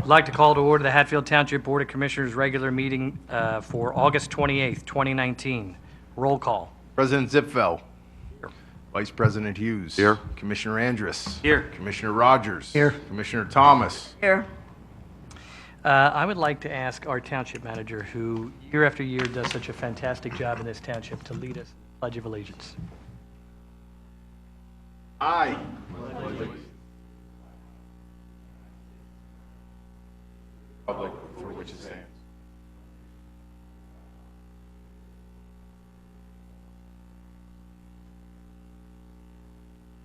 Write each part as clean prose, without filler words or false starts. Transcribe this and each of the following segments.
I'd like to call to order the Hatfield Township Board of Commissioners regular meeting for August 28th, 2019. Roll call. President Zipfel. Here. Vice President Hughes. Here. Commissioner Andrus. Here. Commissioner Rogers. Here. Commissioner Thomas. Here. I would like to ask our township manager, who year after year does such a fantastic job in this township, to lead us in the Pledge of Allegiance. Aye. Republic for which it stands.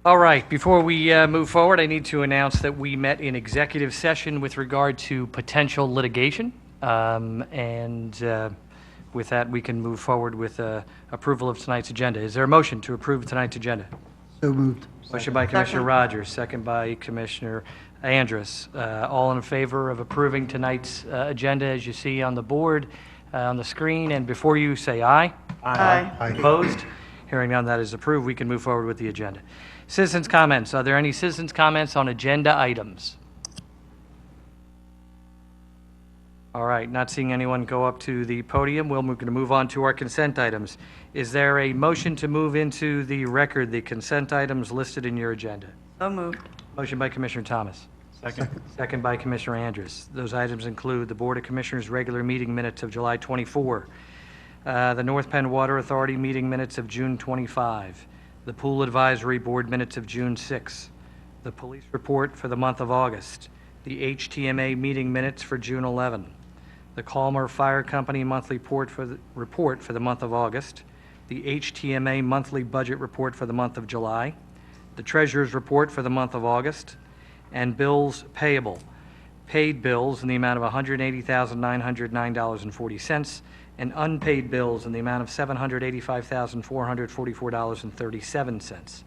All right, before we move forward, I need to announce that we met in executive session with regard to potential litigation. With that, we can move forward with approval of tonight's agenda. Is there a motion to approve tonight's agenda? So moved. Motion by Commissioner Rogers, second by Commissioner Andrus. All in favor of approving tonight's agenda as you see on the board, on the screen, and before you say aye. Aye. Opposed? Hearing none, that is approved. We can move forward with the agenda. Citizens' comments. Are there any citizens' comments on agenda items? All right, not seeing anyone go up to the podium, we're going to move on to our consent items. Is there a motion to move into the record the consent items listed in your agenda? So moved. Motion by Commissioner Thomas. Second. Second by Commissioner Andrus. Those items include the Board of Commissioners' regular meeting minutes of July 24, the North Penn Water Authority meeting minutes of June 25, the Pool Advisory Board minutes of June 6, the police report for the month of August, the HTMA meeting minutes for June 11, the Calmer Fire Company monthly report for the month of August, the HTMA monthly budget report for the month of July, the Treasurer's report for the month of August, and bills payable. Paid bills in the amount of $180,909.40, and unpaid bills in the amount of $785,444.37.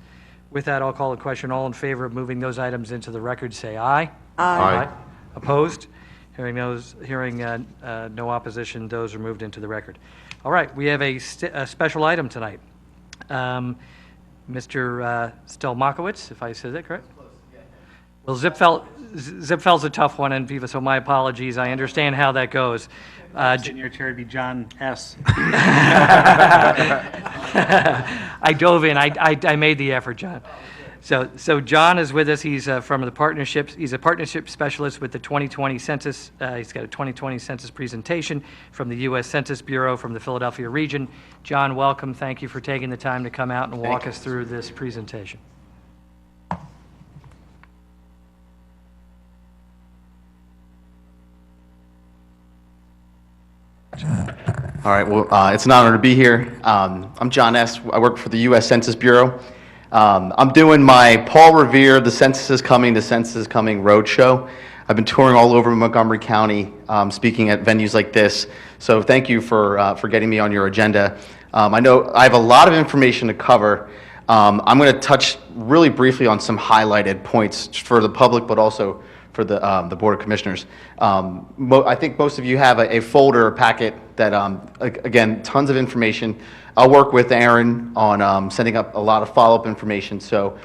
With that, I'll call the question. All in favor of moving those items into the record, say aye. Aye. Opposed? Hearing no opposition, those are moved into the record. All right, we have a special item tonight. Mr. Stelmakowitz, if I said that correct? Well, Zipfel's a tough one, and Viva, so my apologies. I understand how that goes. Your chair would be John S. I dove in. I made the effort, John. So John is with us. He's from the partnerships. He's a partnership specialist with the 2020 census. He's got a 2020 census presentation from the U.S. Census Bureau from the Philadelphia region. John, welcome. Thank you for taking the time to come out and walk us through this presentation. All right, well, it's an honor to be here. I'm John S. I work for the U.S. Census Bureau. I'm doing my Paul Revere, The Census is Coming roadshow. I've been touring all over Montgomery County, speaking at venues like this. So thank you for getting me on your agenda. I know I have a lot of information to cover. I'm going to touch really briefly on some highlighted points for the public, but also for the Board of Commissioners. I think most of you have a folder, a packet that, again, tons of information. I'll work with Aaron on setting up a lot of follow-up information. So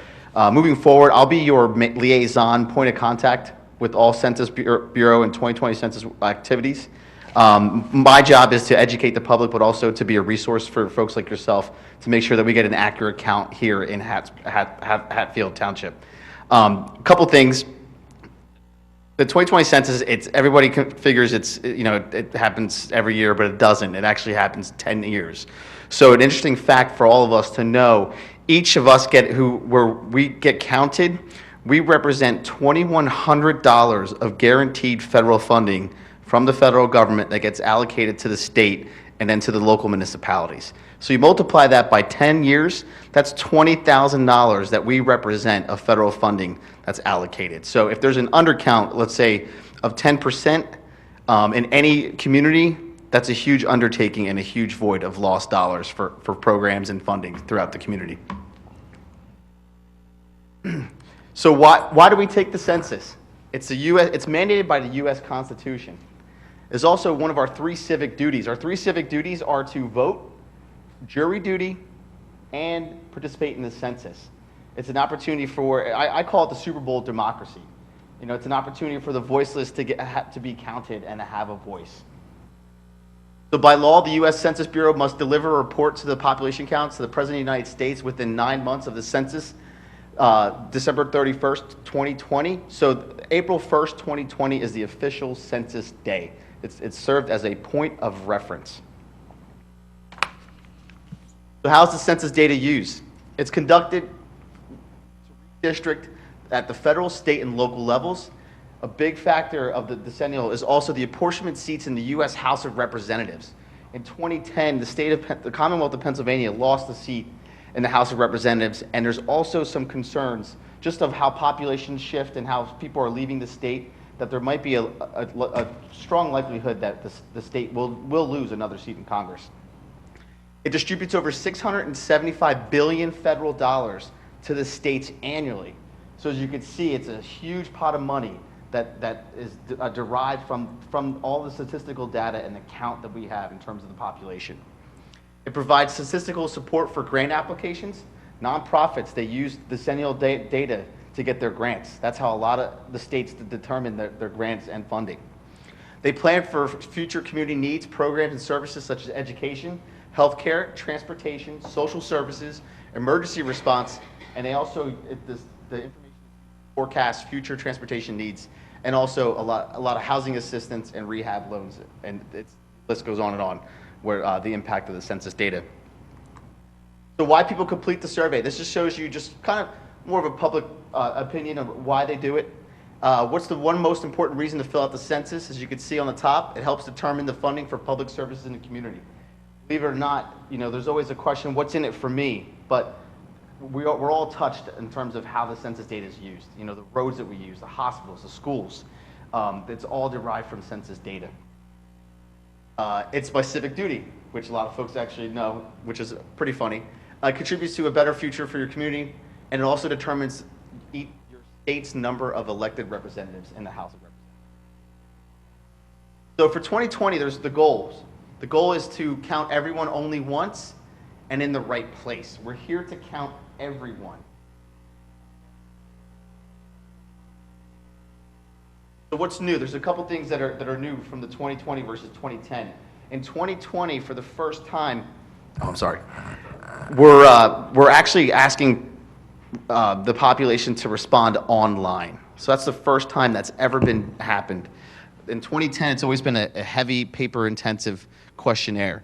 moving forward, I'll be your liaison point of contact with all Census Bureau and 2020 census activities. My job is to educate the public, but also to be a resource for folks like yourself to make sure that we get an accurate count here in Hatfield Township. A couple things. The 2020 census, everybody figures it happens every year, but it doesn't. It actually happens 10 years. So an interesting fact for all of us to know, each of us where we get counted, we represent $2,100 of guaranteed federal funding from the federal government that gets allocated to the state and then to the local municipalities. So you multiply that by 10 years, that's $20,000 that we represent of federal funding that's allocated. So if there's an undercount, let's say, of 10% in any community, that's a huge undertaking and a huge void of lost dollars for programs and funding throughout the community. So why do we take the census? It's mandated by the U.S. Constitution. It's also one of our 3 civic duties. Our 3 civic duties are to vote, jury duty, and participate in the census. It's an opportunity for, I call it the Super Bowl of democracy. You know, it's an opportunity for the voiceless to be counted and to have a voice. So by law, the U.S. Census Bureau must deliver a report to the population counts to the President of the United States within 9 months of the census, December 31st, 2020. So April 1st, 2020 is the official census day. It's served as a point of reference. So how's the census data used? It's conducted district at the federal, state, and local levels. A big factor of the decennial is also the apportionment seats in the U.S. House of Representatives. In 2010, the Commonwealth of Pennsylvania lost a seat in the House of Representatives, and there's also some concerns just of how population shift and how people are leaving the state, that there might be a strong likelihood that the state will lose another seat in Congress. It distributes over $675 billion federal dollars to the states annually. So as you can see, it's a huge pot of money that is derived from all the statistical data and the count that we have in terms of the population. It provides statistical support for grant applications. Nonprofits, they use decennial data to get their grants. That's how a lot of the states determine their grants and funding. They plan for future community needs, programs, and services such as education, healthcare, transportation, social services, emergency response, and they also, the information forecasts future transportation needs, and also a lot of housing assistance and rehab loans, and the list goes on where the impact of the census data. So why people complete the survey? This just shows you just kind of more of a public opinion of why they do it. What's the one most important reason to fill out the census? As you can see on the top, it helps determine the funding for public services in the community. Believe it or not, you know, there's always a question, what's in it for me? But we're all touched in terms of how the census data is used. You know, the roads that we use, the hospitals, the schools, it's all derived from census data. It's my civic duty, which a lot of folks actually know, which is pretty funny. It contributes to a better future for your community, and it also determines your state's number of elected representatives in the House of Representatives. So for 2020, there's the goals. The goal is to count everyone only once and in the right place. We're here to count everyone. So what's new? There's a couple things that are new from the 2020 versus 2010. In 2020, for the first time, we're actually asking the population to respond online. So that's the first time that's ever happened. In 2010, it's always been a heavy paper-intensive questionnaire.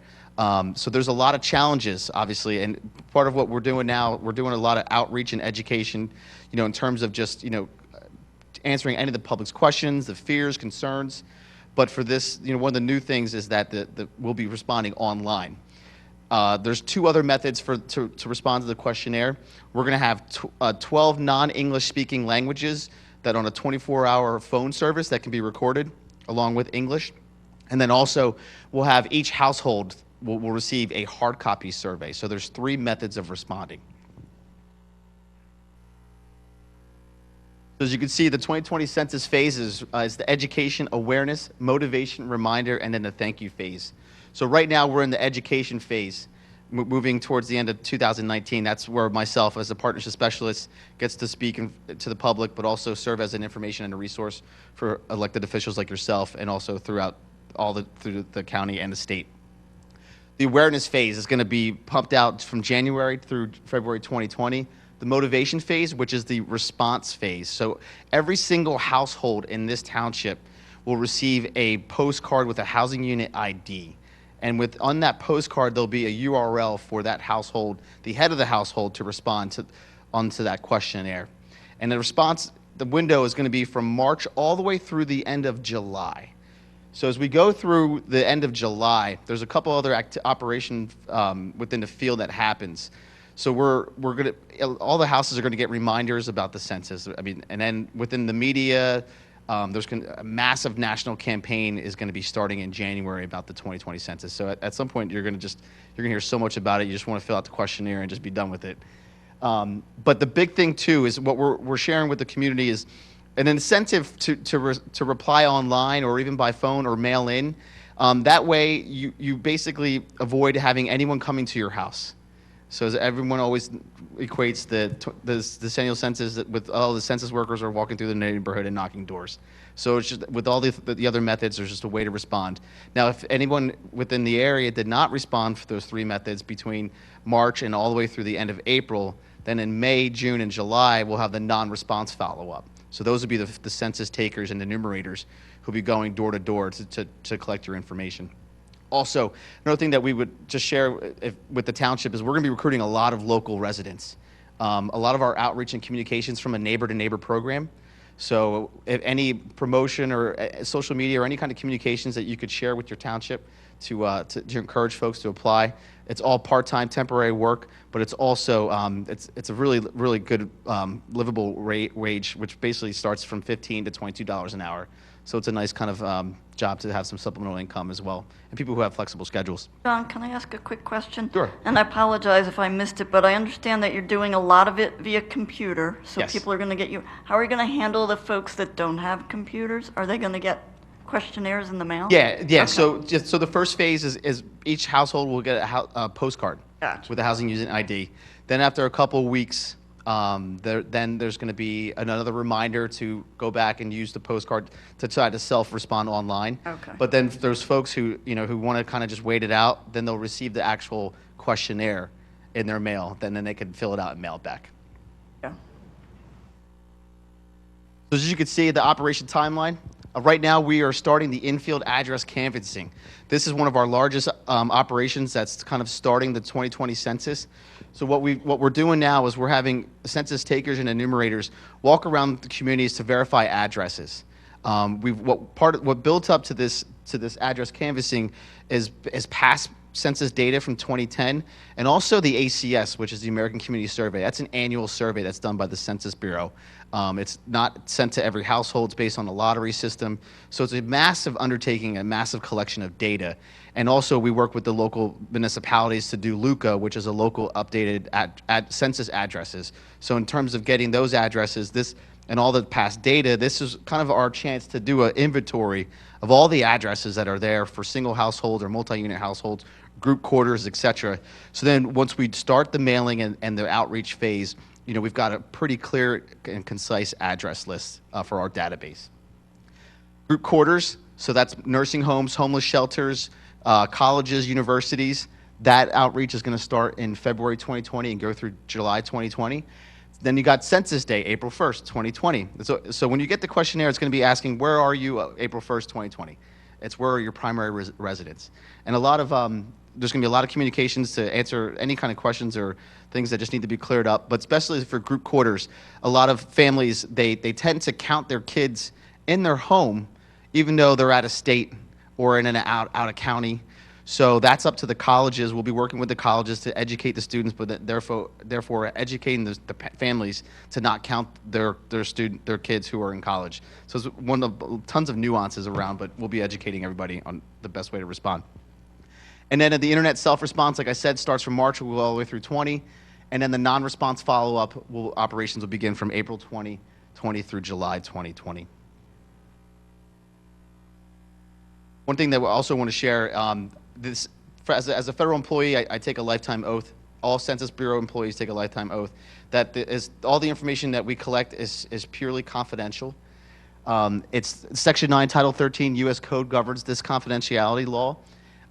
So there's a lot of challenges, obviously, and part of what we're doing now, we're doing a lot of outreach and education, you know, in terms of just, you know, answering any of the public's questions, the fears, concerns. But for this, you know, one of the new things is that we'll be responding online. There's two other methods to respond to the questionnaire. We're going to have 12 non-English speaking languages that on a 24-hour phone service that can be recorded along with English. And then also we'll have each household will receive a hard copy survey. So there's 3 methods of responding. So as you can see, the 2020 census phases is the education, awareness, motivation, reminder, and then the thank you phase. So right now we're in the education phase, moving towards the end of 2019. That's where myself as a partnership specialist gets to speak to the public, but also serve as an information and a resource for elected officials like yourself, and also through the county and the state. The awareness phase is going to be pumped out from January through February 2020. The motivation phase, which is the response phase. So every single household in this township will receive a postcard with a housing unit ID. And on that postcard, there'll be a URL for that household, the head of the household, to respond onto that questionnaire. And the window is going to be from March all the way through the end of July. So as we go through the end of July, there's a couple other operations within the field that happens. So all the houses are going to get reminders about the census. I mean, and then within the media, there's a massive national campaign is going to be starting in January about the 2020 census. So at some point, you're going to hear so much about it. You just want to fill out the questionnaire and just be done with it. But the big thing too is what we're sharing with the community is an incentive to reply online or even by phone or mail in. That way, you basically avoid having anyone coming to your house. So as everyone always equates the decennial census with all the census workers are walking through the neighborhood and knocking doors. So it's just with all the other methods, there's just a way to respond. Now, if anyone within the area did not respond for those 3 methods between March and all the way through the end of April, then in May, June, and July, we'll have the non-response follow-up. So those would be the census takers and enumerators who'll be going door to door to collect your information. Also, another thing that we would just share with the township is we're going to be recruiting a lot of local residents. A lot of our outreach and communications from a neighbor-to-neighbor program. So if any promotion or social media or any kind of communications that you could share with your township to encourage folks to apply, it's all part-time temporary work, but it's also it's a really good livable wage, which basically starts from $15 to $22 an hour. So it's a nice kind of job to have some supplemental income as well, and people who have flexible schedules. John, can I ask a quick question? Sure. And I apologize if I missed it, but I understand that you're doing a lot of it via computer, so Yes. people are going to get you. How are you going to handle the folks that don't have computers? Are they going to get questionnaires in the mail? Yeah. Okay. So the first phase is each household will get a postcard Gotcha. with a housing unit ID. Then after a couple weeks, then there's going to be another reminder to go back and use the postcard to try to self-respond online. Okay. But then there's folks who want to kind of just wait it out. Then they'll receive the actual questionnaire in their mail. Then they can fill it out and mail it back. Yeah. So as you can see, the operation timeline, right now we are starting the infield address canvassing. This is one of our largest operations that's kind of starting the 2020 census. So what we're doing now is we're having census takers and enumerators walk around the communities to verify addresses. What built up to this address canvassing is past census data from 2010, and also the ACS, which is the American Community Survey. That's an annual survey that's done by the Census Bureau. It's not sent to every household. It's based on a lottery system. So it's a massive undertaking, a massive collection of data. And also we work with the local municipalities to do LUCA, which is a local updated census addresses. So in terms of getting those addresses, and all the past data, this is kind of our chance to do an inventory of all the addresses that are there for single household or multi-unit households, group quarters, et cetera. So then once we start the mailing and the outreach phase, we've got a pretty clear and concise address list for our database. Group quarters, so that's nursing homes, homeless shelters, colleges, universities. That outreach is going to start in February 2020 and go through July 2020. Then you got Census Day, April 1st, 2020. So when you get the questionnaire, it's going to be asking, where are you April 1st, 2020? It's where are your primary residents? And there's going to be a lot of communications to answer any kind of questions or things that just need to be cleared up. But especially for group quarters, a lot of families, they tend to count their kids in their home, even though they're out of state or in and out of county. So that's up to the colleges. We'll be working with the colleges to educate the students, but therefore educating the families to not count their kids who are in college. So it's one of tons of nuances around, but we'll be educating everybody on the best way to respond. And then the internet self-response, like I said, starts from March, will go all the way through 20. And then the non-response follow-up operations will begin from April 2020 through July 2020. One thing that we also want to share, as a federal employee, I take a lifetime oath. All Census Bureau employees take a lifetime oath. All the information that we collect is purely confidential. It's Section 9, Title 13, U.S. Code governs this confidentiality law.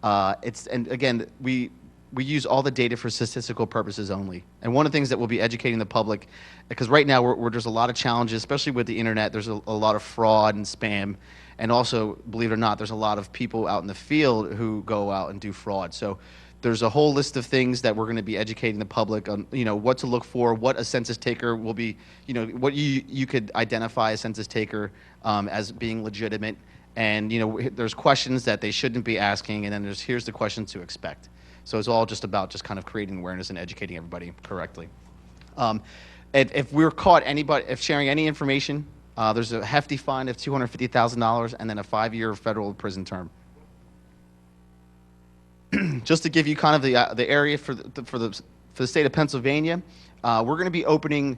And again, we use all the data for statistical purposes only. And one of the things that we'll be educating the public, because right now there's a lot of challenges, especially with the internet. There's a lot of fraud and spam. And also, believe it or not, there's a lot of people out in the field who go out and do fraud. So there's a whole list of things that we're going to be educating the public on, what to look for, what a census taker will be, what you could identify a census taker as being legitimate. And, there's questions that they shouldn't be asking, and then here's the questions to expect. So it's all just about just kind of creating awareness and educating everybody correctly. If we're caught if sharing any information, there's a hefty fine of $250,000 and then a 5-year federal prison term. Just to give you kind of the area for the state of Pennsylvania, we're going to be opening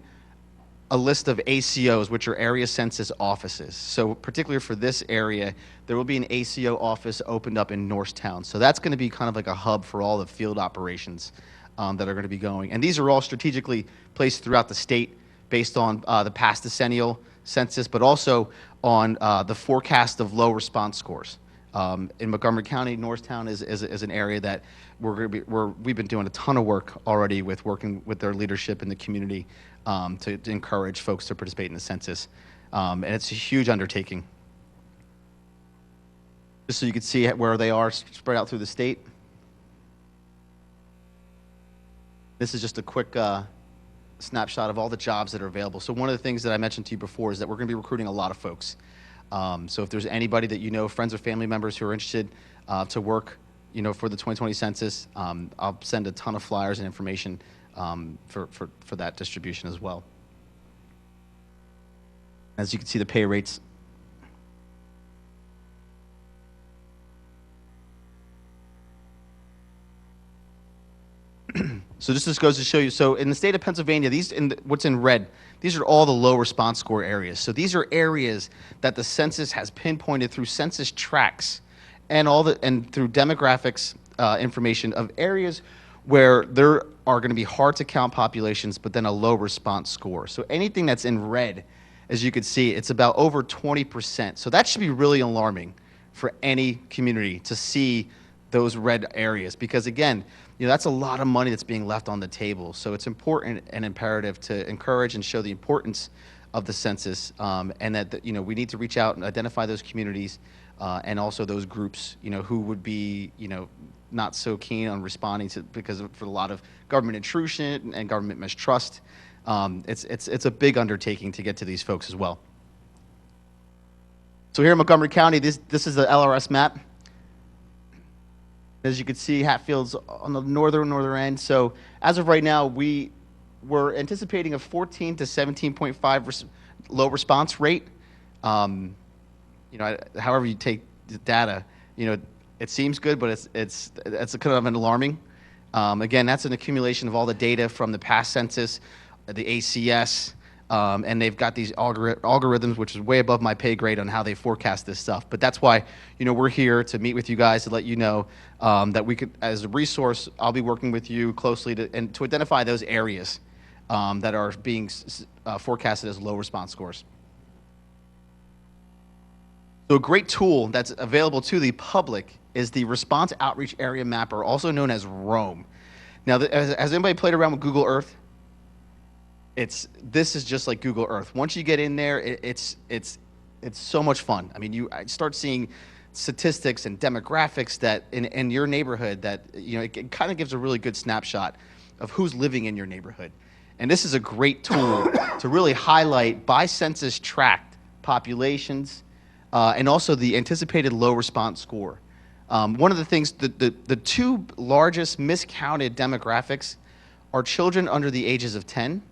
a list of ACOs, which are area census offices. So particularly for this area, there will be an ACO office opened up in Norristown. So that's going to be kind of like a hub for all the field operations that are going to be going. And these are all strategically placed throughout the state based on the past decennial census, but also on the forecast of low response scores. In Montgomery County, Norristown is an area that we've been doing a ton of work already with working with their leadership in the community to encourage folks to participate in the census. And it's a huge undertaking. Just so you can see where they are spread out through the state. This is just a quick snapshot of all the jobs that are available. So one of the things that I mentioned to you before is that we're going to be recruiting a lot of folks. So if there's anybody that you know, friends or family members who are interested to work, for the 2020 census, I'll send a ton of flyers and information for that distribution as well. As you can see, the pay rates. So this just goes to show you, so in the state of Pennsylvania, what's in red, these are all the low response score areas. So these are areas that the census has pinpointed through census tracts and through demographics information of areas where there are going to be hard to count populations, but then a low response score. So anything that's in red, as you can see, it's about over 20%. So that should be really alarming for any community to see those red areas, because again, that's a lot of money that's being left on the table. So it's important and imperative to encourage and show the importance of the census, and that we need to reach out and identify those communities and also those groups who would be not so keen on responding to, because for a lot of government intrusion and government mistrust. It's a big undertaking to get to these folks as well. So here in Montgomery County, this is the LRS map. As you can see, Hatfield's on the northern end. So as of right now, we're anticipating a 14 to 17.5 low response rate. However you take the data, it seems good, but it's kind of an alarming. Again, that's an accumulation of all the data from the past census, the ACS, and they've got these algorithms, which is way above my pay grade on how they forecast this stuff. But that's why, we're here to meet with you guys to let you know that we could, as a resource, I'll be working with you closely to identify those areas that are being forecasted as low response scores. So a great tool that's available to the public is the Response Outreach Area Mapper, also known as ROAM. Now, has anybody played around with Google Earth? This is just like Google Earth. Once you get in there, it's so much fun. I mean, I start seeing statistics and demographics that in your neighborhood that it kind of gives a really good snapshot of who's living in your neighborhood. And this is a great tool to really highlight by census tract populations and also the anticipated low response score. One of the things, the two largest miscounted demographics are children under the ages of 10.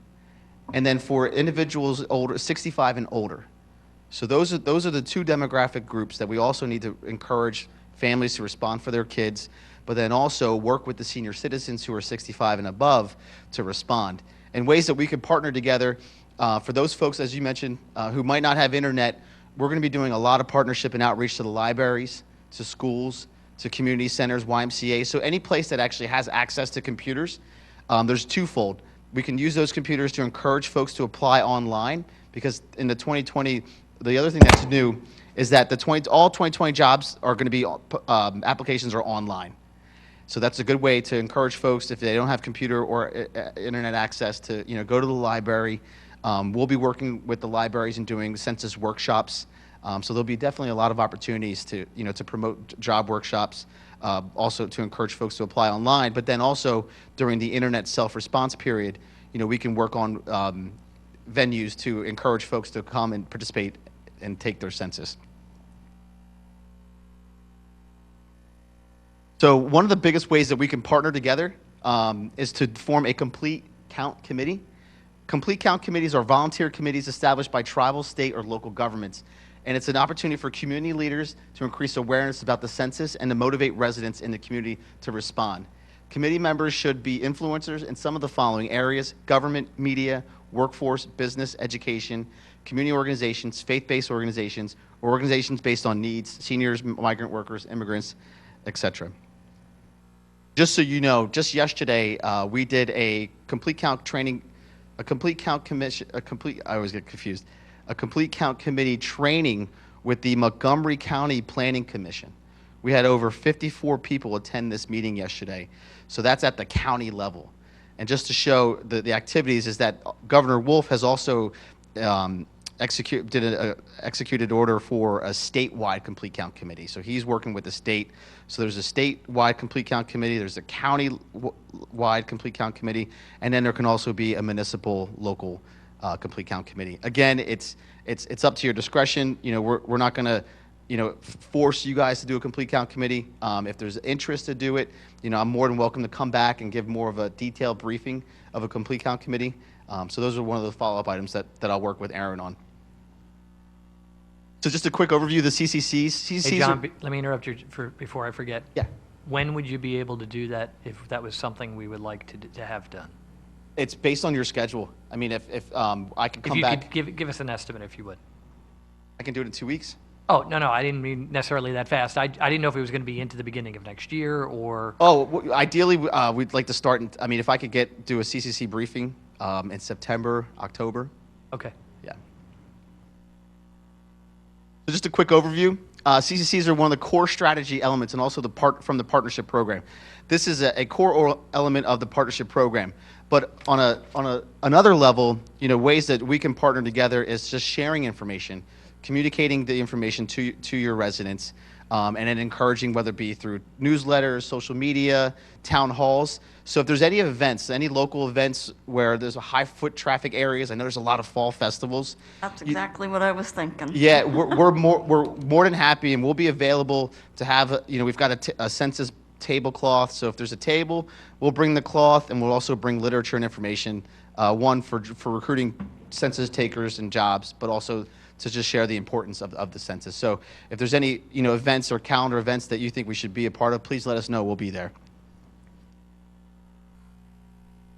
And then for individuals 65 and older. So those are the two demographic groups that we also need to encourage families to respond for their kids, but then also work with the senior citizens who are 65 and above to respond. And ways that we could partner together for those folks, as you mentioned, who might not have internet, we're going to be doing a lot of partnership and outreach to the libraries, to schools, to community centers, YMCA. So any place that actually has access to computers, there's twofold. We can use those computers to encourage folks to apply online, because in the 2020, the other thing that's new is that all 2020 jobs are going to be, applications are online. So that's a good way to encourage folks, if they don't have computer or internet access, to go to the library. We'll be working with the libraries and doing census workshops. So there'll be definitely a lot of opportunities to promote job workshops. Also to encourage folks to apply online, but then also during the internet self-response period, we can work on venues to encourage folks to come and participate and take their census. So one of the biggest ways that we can partner together is to form a complete count committee. Complete count committees are volunteer committees established by tribal, state, or local governments. And it's an opportunity for community leaders to increase awareness about the census and to motivate residents in the community to respond. Committee members should be influencers in some of the following areas: government, media, workforce, business, education, community organizations, faith-based organizations, or organizations based on needs, seniors, migrant workers, immigrants, etc. just so you know, just yesterday, we did a complete count training, a complete count commission, I always get confused, a complete count committee training with the Montgomery County Planning Commission. We had over 54 people attend this meeting yesterday. So that's at the county level. And just to show the activities is that Governor Wolf has also executed order for a statewide complete count committee. So he's working with the state. So there's a statewide complete count committee, there's a county-wide complete count committee, and then there can also be a municipal local complete count committee. Again, it's up to your discretion. You know, we're not going to, you know, force you guys to do a complete count committee. If there's interest to do it, you know, I'm more than welcome to come back and give more of a detailed briefing of a complete count committee. So those are one of the follow-up items that I'll work with Aaron on. So just a quick overview of the CCCs. Hey, John, let me interrupt you before I forget. Yeah. When would you be able to do that if that was something we would like to have done? It's based on your schedule. I mean, if I could If come you back, could give us an estimate, if you would. I can do it in 2 weeks. Oh, no, I didn't mean necessarily that fast. I didn't know if it was going to be into the beginning of next year or... Oh, ideally, we'd like to start, I mean, if I could do a CCC briefing in September, October. Okay. Yeah. So just a quick overview. CCCs are one of the core strategy elements and also from the partnership program. This is a core element of the partnership program. But on another level, you know, ways that we can partner together is just sharing information, communicating the information to your residents, and then encouraging, whether it be through newsletters, social media, town halls. So if there's any events, any local events where there's a high foot traffic areas, I know there's a lot of fall festivals. That's exactly what I was thinking. Yeah, we're more than happy, and we'll be available to have, you know, we've got a census tablecloth. So if there's a table, we'll bring the cloth, and we'll also bring literature and information, one for recruiting census takers and jobs, but also to just share the importance of the census. So if there's any, you know, events or calendar events that you think we should be a part of, please let us know. We'll be there.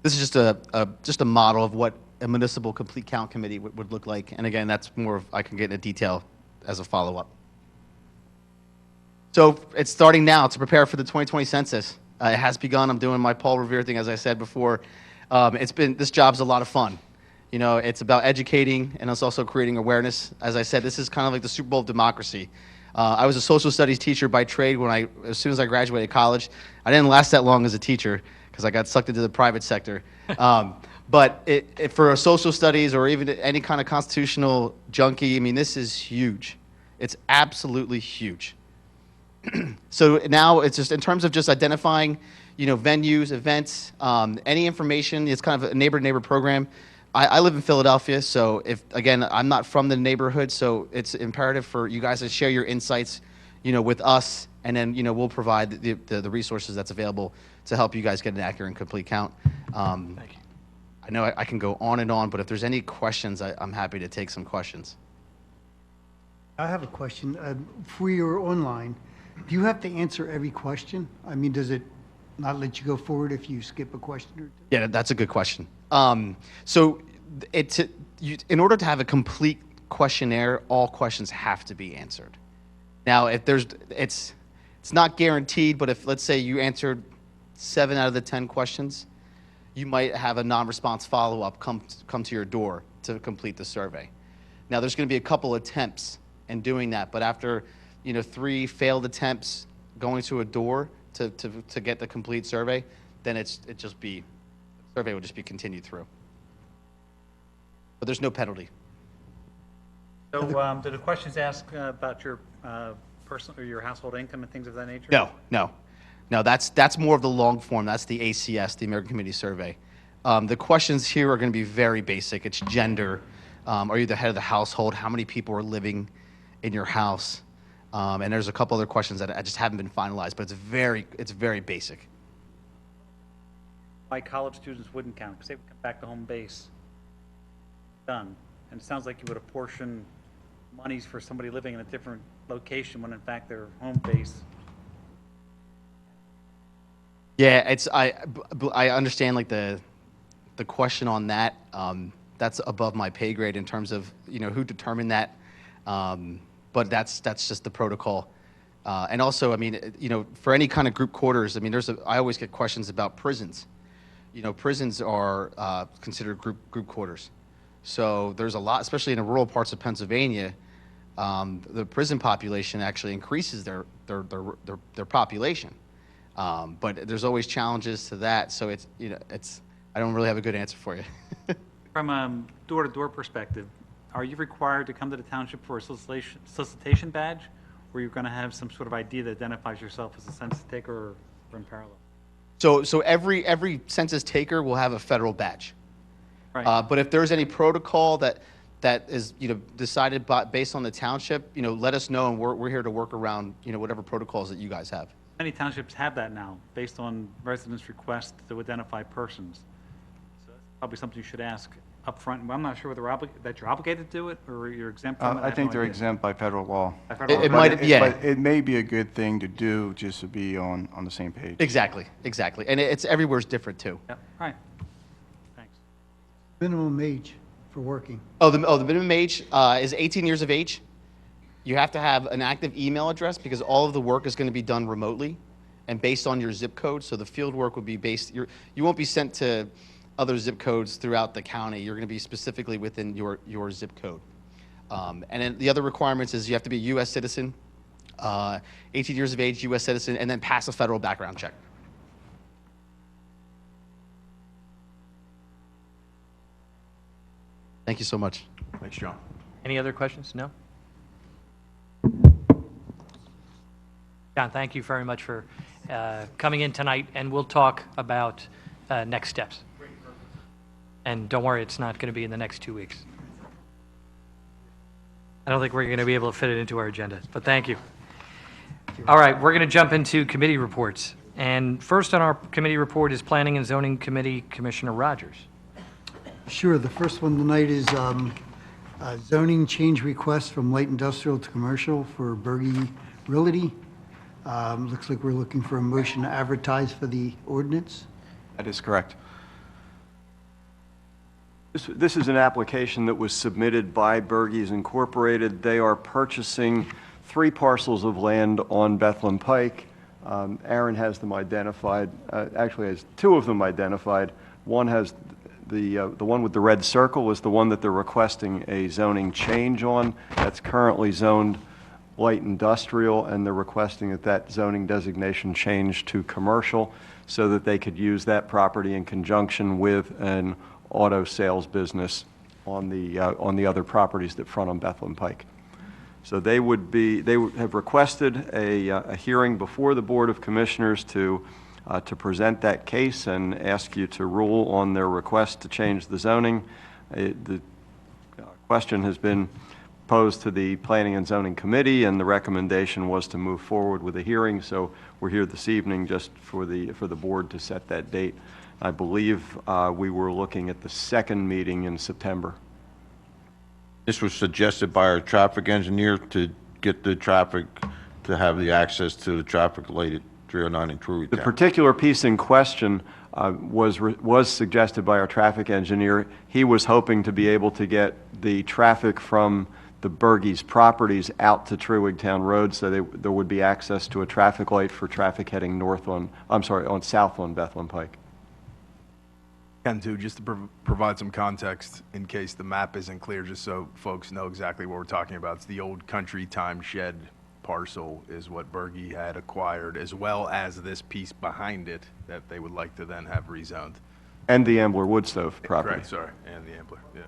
This is just a model of what a municipal complete count committee would look like. And again, that's more of, I can get into detail as a follow-up. So it's starting now to prepare for the 2020 census. It has begun. I'm doing my Paul Revere thing, as I said before. This job's a lot of fun. You know, it's about educating, and it's also creating awareness. As I said, this is kind of like the Super Bowl of democracy. I was a social studies teacher by trade as soon as I graduated college. I didn't last that long as a teacher because I got sucked into the private sector. But for a social studies or even any kind of constitutional junkie, I mean, this is huge. It's absolutely huge. So now it's just in terms of just identifying, you know, venues, events, any information. It's kind of a neighbor-to-neighbor program. I live in Philadelphia, so again, I'm not from the neighborhood, so it's imperative for you guys to share your insights, you know, with us, and then, you know, we'll provide the resources that's available to help you guys get an accurate and complete count. Thank you. I know I can go on and on, but if there's any questions, I'm happy to take some questions. I have a question. For your online, do you have to answer every question? I mean, does it not let you go forward if you skip a question or two? Yeah, that's a good question. So in order to have a complete questionnaire, all questions have to be answered. Now, if it's not guaranteed, but if, let's say, you answered 7 out of the 10 questions, you might have a non-response follow-up come to your door to complete the survey. Now, there's going to be a couple attempts in doing that, but after, you know, 3 failed attempts going to a door to get the complete survey, then the survey will just be continued through. But there's no penalty. So, do the questions ask about your personal or your household income and things of that nature? No. That's more of the long form. That's the ACS, the American Community Survey. The questions here are going to be very basic. It's gender. Are you the head of the household? How many people are living in your house? And there's a couple other questions that I just haven't been finalized, but it's very basic. Why college students wouldn't count, because they would come back to home base. Done. And it sounds like you would apportion monies for somebody living in a different location when in fact their home base. Yeah, I understand like the question on that. That's above my pay grade in terms of, you know, who determined that. But that's just the protocol. And also, I mean, for any kind of group quarters, I mean, I always get questions about prisons. Prisons are considered group quarters. So there's a lot, especially in the rural parts of Pennsylvania, the prison population actually increases their population. But there's always challenges to that. So I don't really have a good answer for you. From a door-to-door perspective, are you required to come to the township for a solicitation badge? Or you're going to have some sort of ID that identifies yourself as a census taker or in parallel? So every census taker will have a federal badge. Right. But if there's any protocol that is decided based on the township, let us know, and we're here to work around whatever protocols that you guys have. Many townships have that now, based on residents' requests to identify persons. So that's probably something you should ask up front. I'm not sure whether you're obligated to do it or you're exempt from it. I have think no they're idea. exempt by federal law. By federal It law. might, yeah. But it may be a good thing to do just to be on the same page. Exactly. And it's everywhere's different too. Yep, right. Thanks. Minimum age for working. The minimum age is 18 years of age. You have to have an active email address because all of the work is going to be done remotely and based on your zip code. So the field work would be you won't be sent to other zip codes throughout the county. You're going to be specifically within your zip code. And then the other requirements is you have to be a U.S. citizen, 18 years of age, U.S. citizen, and then pass a federal background check. Thank you so much. Thanks, John. Any other questions? No? John, thank you very much for coming in tonight, and we'll talk about next steps. And don't worry, it's not going to be in the next 2 weeks. I don't think we're going to be able to fit it into our agenda, but thank you. All right, we're going to jump into committee reports. And first on our committee report is Planning and Zoning Committee, Commissioner Rogers. Sure, the first one tonight is zoning change request from light industrial to commercial for Berge Realty. Looks like we're looking for a motion to advertise for the ordinance. That is correct. This is an application that was submitted by Berges Incorporated. They are purchasing 3 parcels of land on Bethlehem Pike. Aaron has them identified, actually has 2 of them identified. One has the one with the red circle is the one that they're requesting a zoning change on. That's currently zoned light industrial, and they're requesting that zoning designation change to commercial so that they could use that property in conjunction with an auto sales business on the other properties that front on Bethlehem Pike. So they would have requested a hearing before the Board of Commissioners to present that case and ask you to rule on their request to change the zoning. The question has been posed to the Planning and Zoning Committee, and the recommendation was to move forward with a hearing. So we're here this evening just for the board to set that date. I believe we were looking at the 2nd meeting in September. This was suggested by our traffic engineer to get the traffic, to have the access to the traffic light at 309 and Drury The Town. particular piece in question was suggested by our traffic engineer. He was hoping to be able to get the traffic from the Berges properties out to Trewigtown Road, so there would be access to a traffic light for traffic heading south on Bethlehem Pike. Ken, too, just to provide some context in case the map isn't clear, just so folks know exactly what we're talking about. It's the old Country Time Shed parcel is what Berge had acquired, as well as this piece behind it that they would like to then have rezoned. And the Ambler Woodstove property. Correct, sorry, and the Ambler, yeah.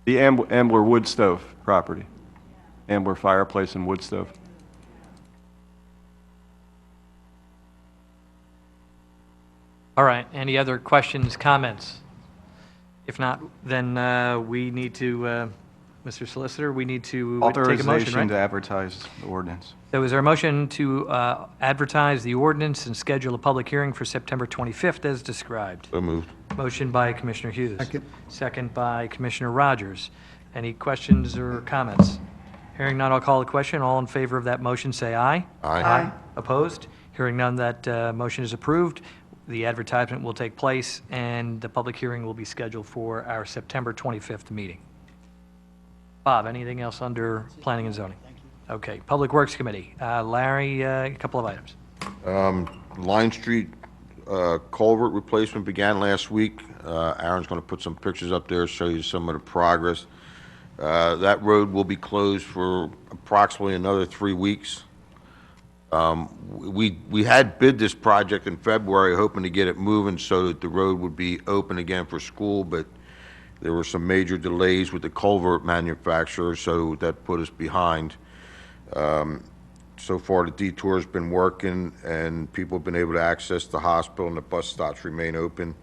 The Ambler Woodstove property. Ambler Fireplace and Woodstove. All right, any other questions, comments? If not, then we need to, Mr. Solicitor, we need to take a motion, Authorization to right? advertise the ordinance. So is there a motion to advertise the ordinance and schedule a public hearing for September 25th as described? So moved. Motion by Commissioner Hughes. Second. Second by Commissioner Rogers. Any questions or comments? Hearing none, I'll call the question. All in favor of that motion, say aye. Aye. Opposed? Hearing none, that motion is approved. The advertisement will take place, and the public hearing will be scheduled for our September 25th meeting. Bob, anything else under planning and zoning? Okay, Public Works Committee. Larry, a couple of items. Line Street culvert replacement began last week. Aaron's going to put some pictures up there, show you some of the progress. That road will be closed for approximately another 3 weeks. We had bid this project in February, hoping to get it moving so that the road would be open again for school, but there were some major delays with the culvert manufacturer, so that put us behind. So far, the detour's been working, and people have been able to access the hospital, and the bus stops remain open.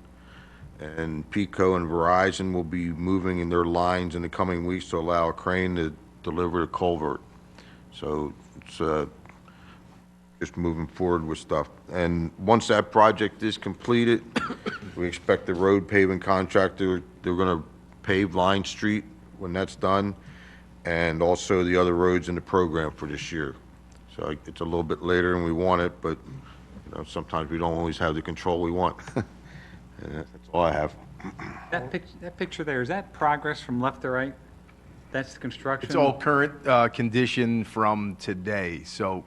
And Pico and Verizon will be moving in their lines in the coming weeks to allow a crane to deliver the culvert. So it's just moving forward with stuff. And once that project is completed, we expect the road paving contractor, they're going to pave Line Street when that's done, and also the other roads in the program for this year. So it's a little bit later than we want it, but sometimes we don't always have the control we want. And that's all I have. That picture there, is that progress from left to right? That's the construction? It's all current condition from today. So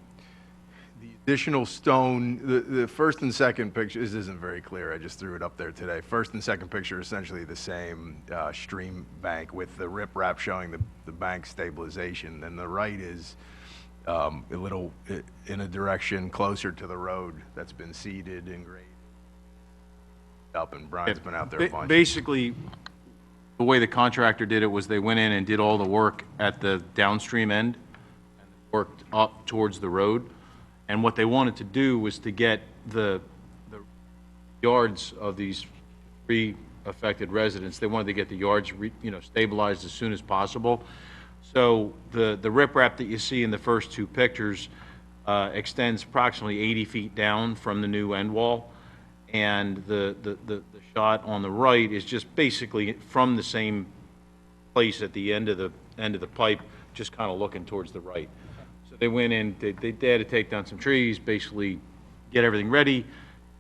the additional stone, the first and second picture, this isn't very clear, I just threw it up there today. First and second picture are essentially the same stream bank with the riprap showing the bank stabilization. And the right is a little in a direction closer to the road that's been seeded and graded up, and Brian's been out there a bunch. Basically, the way the contractor did it was they went in and did all the work at the downstream end and worked up towards the road. And what they wanted to do was to get the yards of these 3 affected residents, they wanted to get the yards stabilized as soon as possible. So the riprap that you see in the first 2 pictures extends approximately 80 feet down from the new end wall. And the shot on the right is just basically from the same place at the end of the pipe, just kind of looking towards the right. So they went in, they had to take down some trees, basically get everything ready,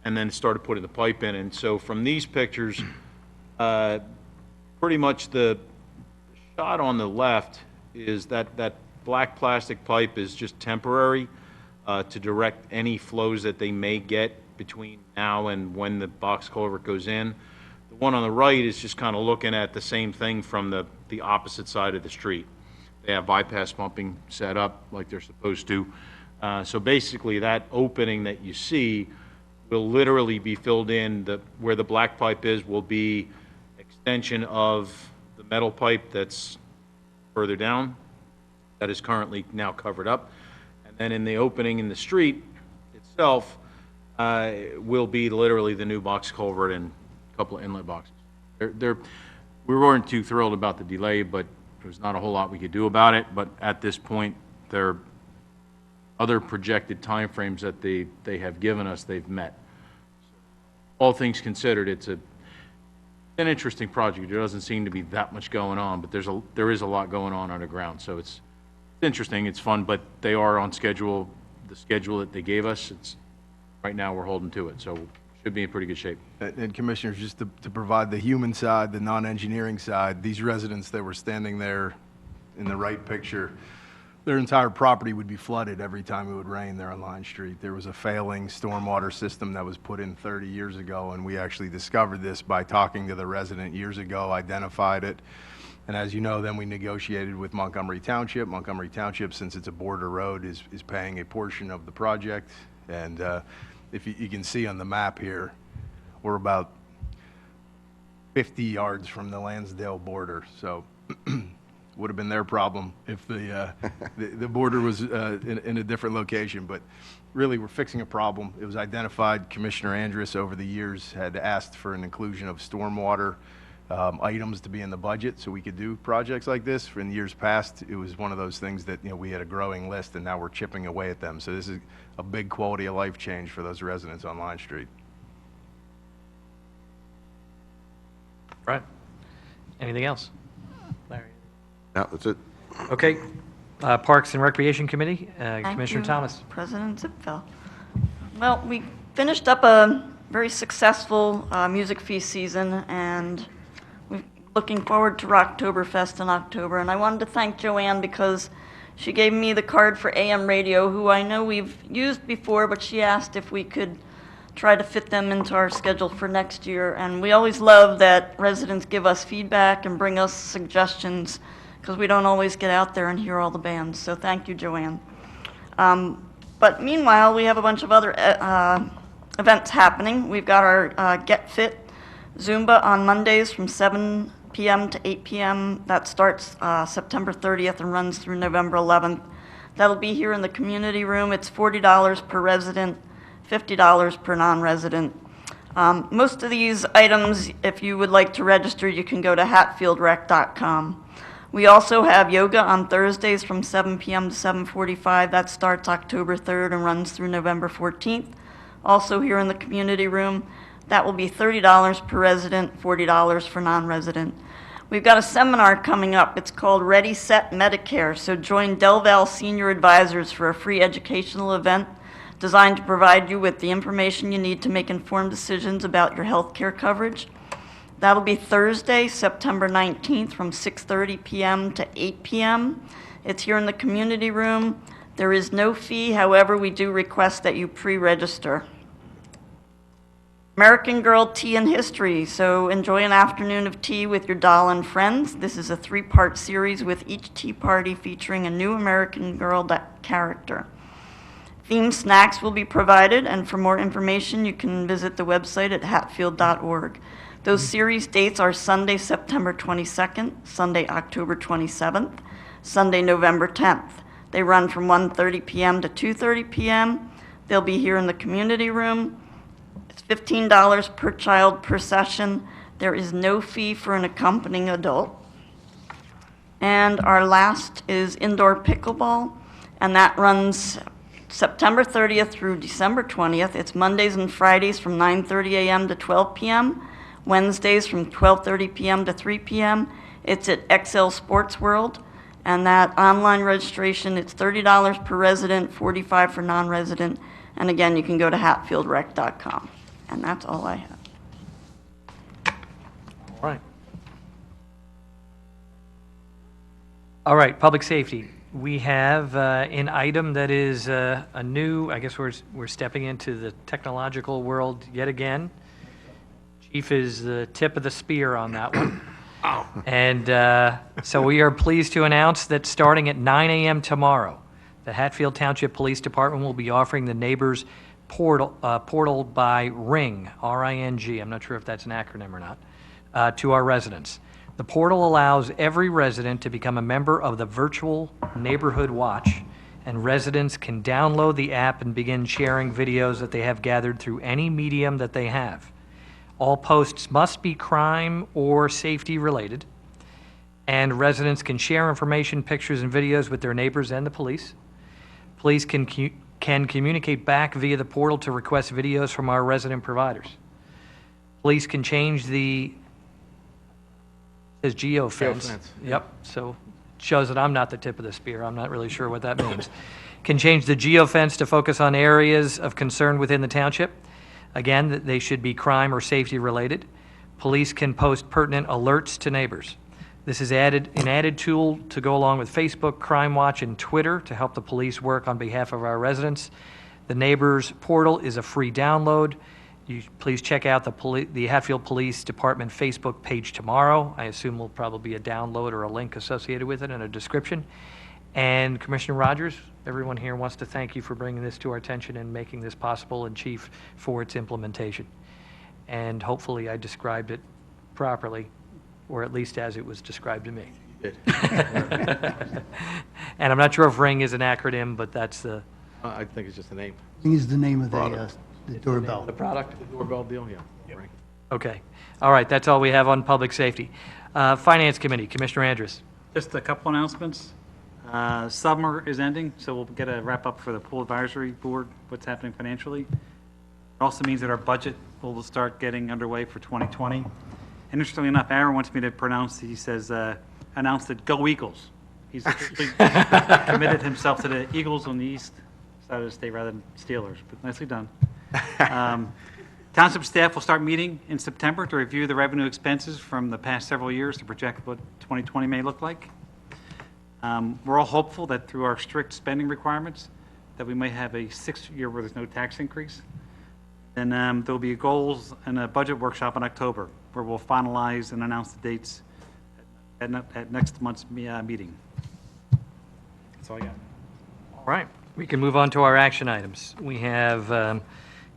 and then started putting the pipe in. And so from these pictures, pretty much the shot on the left is that black plastic pipe is just temporary to direct any flows that they may get between now and when the box culvert goes in. The one on the right is just kind of looking at the same thing from the opposite side of the street. They have bypass pumping set up like they're supposed to. So basically that opening that you see will literally be filled in. Where the black pipe is will be extension of the metal pipe that's further down that is currently now covered up. And then in the opening in the street itself, will be literally the new box culvert and a couple of inlet boxes. We weren't too thrilled about the delay, but there's not a whole lot we could do about it. But at this point, there are other projected timeframes that they have given us, they've met. All things considered, it's an interesting project. There doesn't seem to be that much going on, but there is a lot going on underground. So it's interesting, it's fun, but they are on schedule. The schedule that they gave us, right now we're holding to it, so should be in pretty good shape. And Commissioners, just to provide the human side, the non-engineering side, these residents that were standing there in the right picture, their entire property would be flooded every time it would rain there on Line Street. There was a failing stormwater system that was put in 30 years ago, and we actually discovered this by talking to the resident years ago, identified it. And as you know, then we negotiated with Montgomery Township. Montgomery Township, since it's a border road, is paying a portion of the project. And if you can see on the map here, we're about 50 yards from the Lansdale border. So would have been their problem if the border was in a different location. But really, we're fixing a problem. It was identified. Commissioner Andrus over the years had asked for an inclusion of stormwater items to be in the budget so we could do projects like this. In years past, it was one of those things that we had a growing list, and now we're chipping away at them. So this is a big quality of life change for those residents on Line Street. Right. Anything else? Larry? No, that's it. Okay. Parks and Recreation Committee, Thank Commissioner you, Thomas. President Zipfel. Well, we finished up a very successful music fee season, and we're looking forward to Rocktoberfest in October. And I wanted to thank Joanne because She gave me the card for AM radio, who I know we've used before, but she asked if we could try to fit them into our schedule for next year. And we always love that residents give us feedback and bring us suggestions, because we don't always get out there and hear all the bands. So thank you, Joanne. But meanwhile, we have a bunch of other events happening. We've got our Get Fit Zumba on Mondays from 7 p.m. to 8 p.m. That starts September 30th and runs through November 11th. That'll be here in the community room. It's $40 per resident, $50 per non-resident. Most of these items, if you would like to register, you can go to hatfieldrec.com. We also have yoga on Thursdays from 7 p.m. to 7:45. That starts October 3rd and runs through November 14th. Also here in the community room, that will be $30 per resident, $40 for non-resident. We've got a seminar coming up. It's called Ready, Set, Medicare. So join Del Val Senior Advisors for a free educational event designed to provide you with the information you need to make informed decisions about your health care coverage. That'll be Thursday, September 19th from 6:30 p.m. to 8 p.m. It's here in the community room. There is no fee. However, we do request that you pre-register. American Girl Tea and History. So enjoy an afternoon of tea with your doll and friends. This is a 3-part series with each tea party featuring a new American Girl character. Themed snacks will be provided, and for more information, you can visit the website at hatfield.org. Those series dates are Sunday, September 22nd, Sunday, October 27th, Sunday, November 10th. They run from 1:30 p.m. to 2:30 p.m. They'll be here in the community room. It's $15 per child per session. There is no fee for an accompanying adult. And our last is indoor pickleball, and that runs September 30th through December 20th. It's Mondays and Fridays from 9:30 a.m. to 12 p.m., Wednesdays from 12:30 p.m. to 3 p.m. It's at XL Sports World, and that online registration, it's $30 per resident, $45 for non-resident, and again, you can go to hatfieldrec.com. And that's all I have. Right. All right, public safety. We have an item that is a new, I guess we're stepping into the technological world yet again. Chief is the tip of the spear on that one. And so we are pleased to announce that starting at 9 a.m. tomorrow, the Hatfield Township Police Department will be offering the Neighbors Portal by Ring, R-I-N-G, I'm not sure if that's an acronym or not, to our residents. The portal allows every resident to become a member of the virtual Neighborhood Watch, and residents can download the app and begin sharing videos that they have gathered through any medium that they have. All posts must be crime or safety related, and residents can share information, pictures, and videos with their neighbors and the police. Police can communicate back via the portal to request videos from our resident providers. Police can change the, it says geofence. Yep, so shows that I'm not the tip of the spear. I'm not really sure what that means. Can change the geofence to focus on areas of concern within the township. Again, they should be crime or safety related. Police can post pertinent alerts to neighbors. This is an added tool to go along with Facebook, Crime Watch, and Twitter to help the police work on behalf of our residents. The Neighbors Portal is a free download. Please check out the Hatfield Police Department Facebook page tomorrow. I assume will probably be a download or a link associated with it and a description. And Commissioner Rogers, everyone here wants to thank you for bringing this to our attention and making this possible, and Chief for its implementation. And hopefully I described it properly, or at least as it was described to me. You did. And I'm not sure if RING is an acronym, but that's the I think it's just a name. Ring is the name of the doorbell. the product. The doorbell deal, yeah. Right. Okay. All right, that's all we have on public safety. Finance Committee, Commissioner Andrus. Just a couple announcements. Summer is ending, so we'll get a wrap-up for the Pool Advisory Board, what's happening financially. It also means that our budget will start getting underway for 2020. And interestingly enough, Aaron wants me to announce that Go Eagles. He's officially committed himself to the Eagles on the east side of the state rather than Steelers, but nicely done. Township staff will start meeting in September to review the revenue expenses from the past several years to project what 2020 may look like. We're all hopeful that through our strict spending requirements, that we may have a 6th year where there's no tax increase. And there'll be goals and a budget workshop in October where we'll finalize and announce the dates at next month's meeting. That's all I got. All right, we can move on to our action items. We have a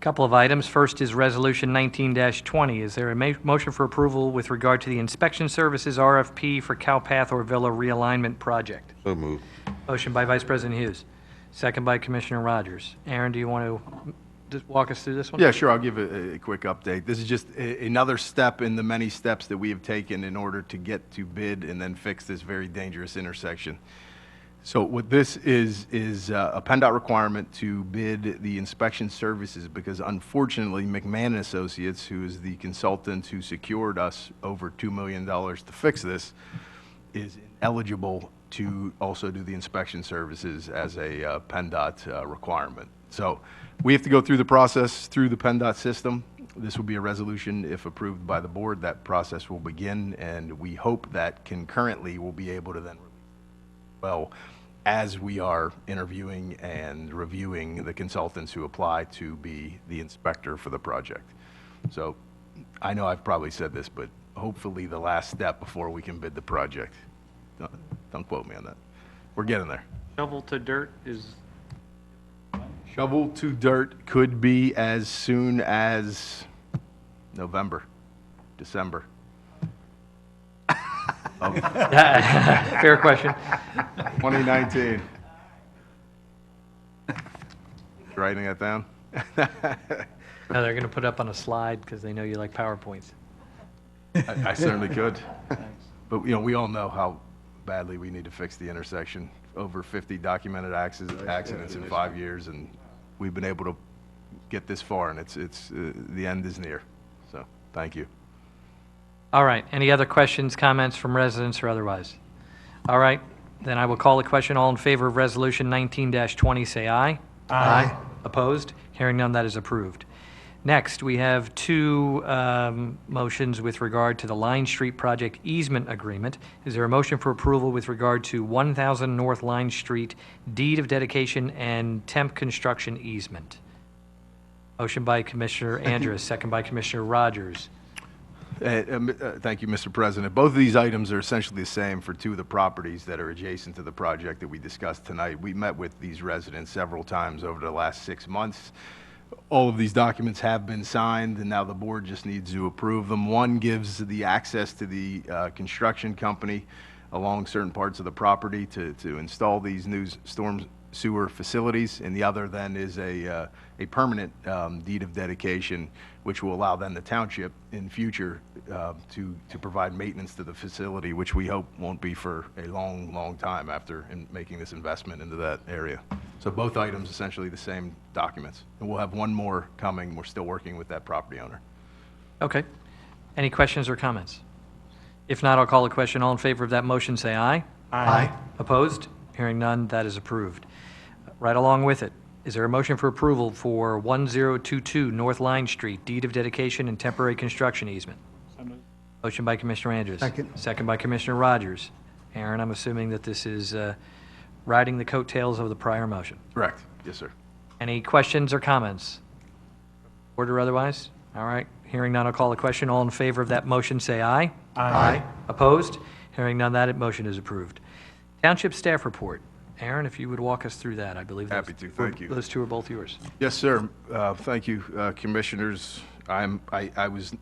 couple of items. First is Resolution 19-20. Is there a motion for approval with regard to the inspection services RFP for Cowpath or Villa realignment project? So moved. Motion by Vice President Hughes, second by Commissioner Rogers. Aaron, do you want to just walk us through this one? Yeah, sure, I'll give a quick update. This is just another step in the many steps that we have taken in order to get to bid and then fix this very dangerous intersection. So what this is a PennDOT requirement to bid the inspection services because unfortunately McMahon & Associates, who is the consultant who secured us over $2 million to fix this, is ineligible to also do the inspection services as a PennDOT requirement. So we have to go through the process through the PennDOT system. This will be a resolution, if approved by the board, that process will begin, and we hope that concurrently we'll be able to then as we are interviewing and reviewing the consultants who apply to be the inspector for the project. So I know I've probably said this, but hopefully the last step before we can bid the project. Don't quote me on that. We're getting there. Shovel to dirt is, Shovel to dirt could be as soon as November, December. Fair question. 2019. Writing that down? No, they're going to put up on a slide because they know you like PowerPoints. I certainly could. But, we all know how badly we need to fix the intersection. Over 50 documented accidents in 5 years, and we've been able to get this far, and the end is near. So, thank you. All right, any other questions, comments from residents or otherwise? All right, then I will call the question. All in favor of Resolution 19-20, say aye. Aye. Opposed? Hearing none, that is approved. Next, we have two motions with regard to the Line Street Project easement agreement. Is there a motion for approval with regard to 1000 North Line Street deed of dedication and temp construction easement? Motion by Commissioner Andrus, second by Commissioner Rogers. Thank you, Mr. President. Both of these items are essentially the same for two of the properties that are adjacent to the project that we discussed tonight. We met with these residents several times over the last 6 months. All of these documents have been signed, and now the board just needs to approve them. One gives the access to the construction company along certain parts of the property to install these new storm sewer facilities, and the other then is a permanent deed of dedication, which will allow then the township in future to provide maintenance to the facility, which we hope won't be for a long time after making this investment into that area. So both items essentially the same documents, and we'll have one more coming. We're still working with that property owner. Okay. Any questions or comments? If not, I'll call the question. All in favor of that motion, say aye. Aye. Opposed? Hearing none, that is approved. Right along with it, is there a motion for approval for 1022 North Line Street, deed of dedication and temporary construction easement? Motion by Commissioner Andrus. Second. Second by Commissioner Rogers. Aaron, I'm assuming that this is riding the coattails of the prior motion. Correct. Yes, sir. Any questions or comments? Board or otherwise? All right. Hearing none, I'll call the question. All in favor of that motion, say aye. Aye. Opposed? Hearing none, that motion is approved. Township staff report. Aaron, if you would walk us through that, I believe. Happy to. Thank you. Those two are both yours. Yes, sir. Thank you, Commissioners. I was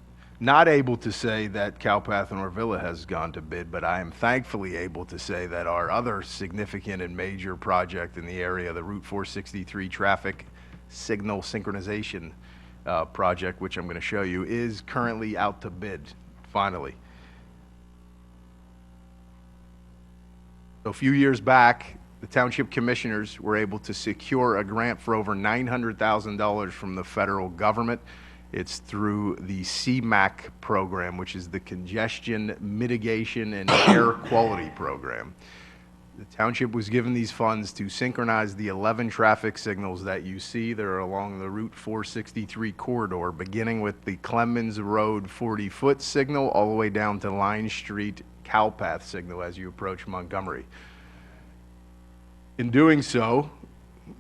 not able to say that Cowpath and Villa has gone to bid, but I am thankfully able to say that our other significant and major project in the area, the Route 463 traffic signal synchronization project, which I'm going to show you, is currently out to bid, finally. So a few years back, the Township Commissioners were able to secure a grant for over $900,000 from the federal government. It's through the CMAQ program, which is the Congestion Mitigation and Air Quality Program. The Township was given these funds to synchronize the 11 traffic signals that you see that are along the Route 463 corridor, beginning with the Clemens Road 40-foot signal all the way down to Line Street Cowpath signal as you approach Montgomery. In doing so,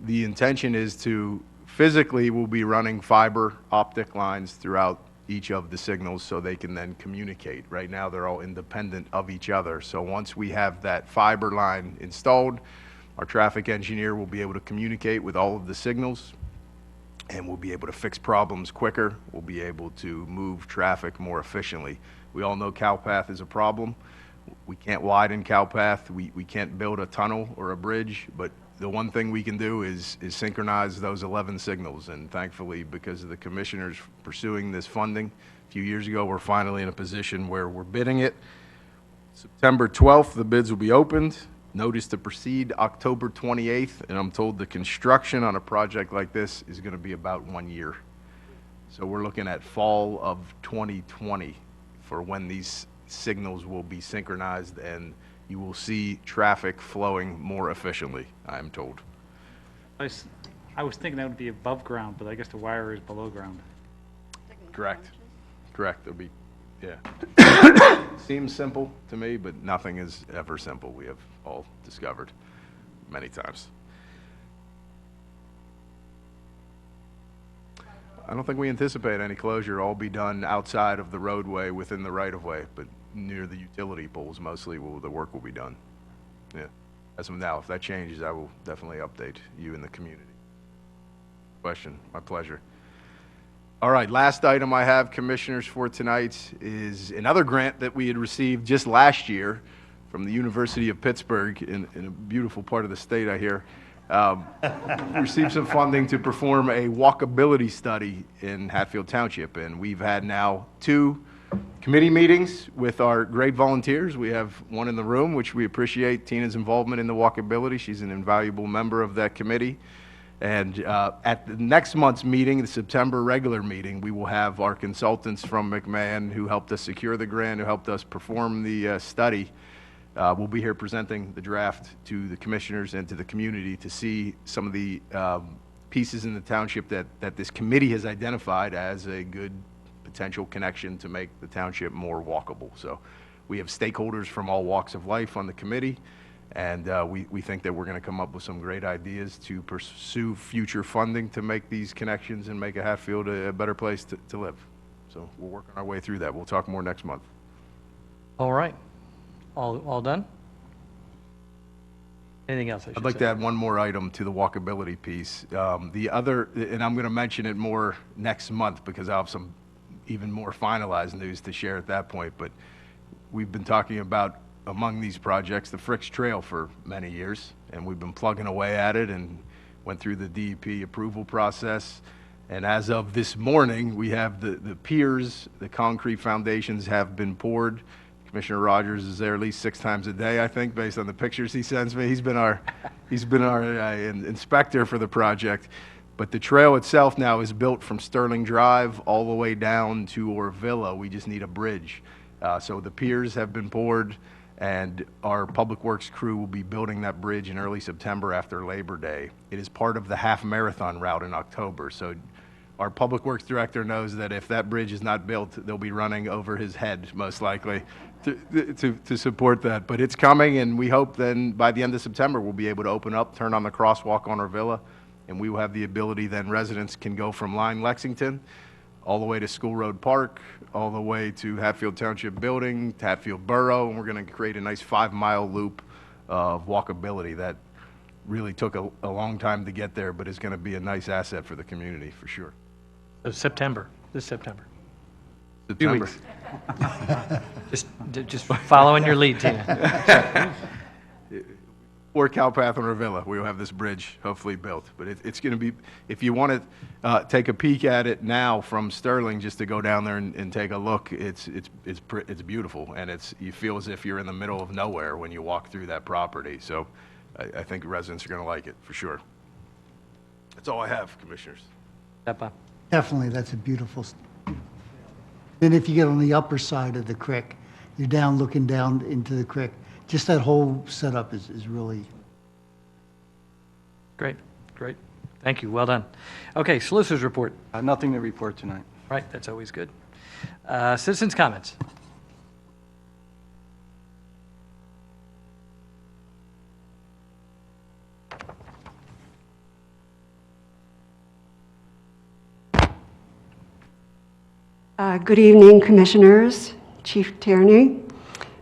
the intention is to physically, we'll be running fiber optic lines throughout each of the signals so they can then communicate. Right now, they're all independent of each other. So once we have that fiber line installed, our traffic engineer will be able to communicate with all of the signals, and we'll be able to fix problems quicker. We'll be able to move traffic more efficiently. We all know Cowpath is a problem. We can't widen Cowpath. We can't build a tunnel or a bridge, but the one thing we can do is synchronize those 11 signals. And thankfully, because of the commissioners pursuing this funding a few years ago, we're finally in a position where we're bidding it. September 12th, the bids will be opened. Notice to proceed October 28th, and I'm told the construction on a project like this is going to be about 1 year. So we're looking at fall of 2020 for when these signals will be synchronized and you will see traffic flowing more efficiently, I'm told. I was thinking that would be above ground, but I guess the wire is below ground. Correct. Correct. There'll be, yeah. Seems simple to me, but nothing is ever simple. We have all discovered many times. I don't think we anticipate any closure. All be done outside of the roadway within the right-of-way, but near the utility poles mostly the work will be done. Yeah. As of now, if that changes, I will definitely update you in the community. Question, my pleasure. All right, last item I have, commissioners, for tonight is another grant that we had received just last year from the University of Pittsburgh in a beautiful part of the state, I hear. We received some funding to perform a walkability study in Hatfield Township, and we've had now 2 committee meetings with our great volunteers. We have one in the room, which we appreciate Tina's involvement in the walkability. She's an invaluable member of that committee. And at the next month's meeting, the September regular meeting, we will have our consultants from McMahon who helped us secure the grant, who helped us perform the study. We'll be here presenting the draft to the commissioners and to the community to see some of the pieces in the township that this committee has identified as a good potential connection to make the township more walkable. So we have stakeholders from all walks of life on the committee, and we think that we're going to come up with some great ideas to pursue future funding to make these connections and make Hatfield a better place to live. So we're working our way through that. We'll talk more next month. All right. All done? Anything else I should I'd like say? to add one more item to the walkability piece. The other, and I'm going to mention it more next month because I'll have some even more finalized news to share at that point, but we've been talking about, among these projects, the Fricks Trail for many years, and we've been plugging away at it and went through the DEP approval process. And as of this morning, we have the piers, the concrete foundations have been poured. Commissioner Rogers is there at least 6 times a day, I think, based on the pictures he sends me. He's been our inspector for the project. But the trail itself now is built from Sterling Drive all the way down to Orvilla. We just need a bridge. So the piers have been poured, and our Public Works crew will be building that bridge in early September after Labor Day. It is part of the half marathon route in October. So our Public Works director knows that if that bridge is not built, they'll be running over his head, most likely, to support that. But it's coming, and we hope then by the end of September, we'll be able to open up, turn on the crosswalk on Orvilla, and we will have the ability then residents can go from Line Lexington all the way to School Road Park, all the way to Hatfield Township Building, to Hatfield Borough, and we're going to create a nice 5-mile loop of walkability that really took a long time to get there, but is going to be a nice asset for the community, for sure. September, this September. September. Just following your lead, Tina. Or Cowpath and Orvilla, we will have this bridge hopefully built. But it's going to be, if you want to take a peek at it now from Sterling, just to go down there and take a look, it's beautiful, and you feel as if you're in the middle of nowhere when you walk through that property. So I think residents are going to like it for sure. That's all I have, commissioners. Bob. Definitely, that's a beautiful. Then if you get on the upper side of the creek, you're down looking down into the creek. Just that whole setup is really. Great. Thank you. Well done. Okay, solicitors report. Nothing to report tonight. Right, that's always good. Citizens' comments. Good evening, Commissioners, Chief Tierney,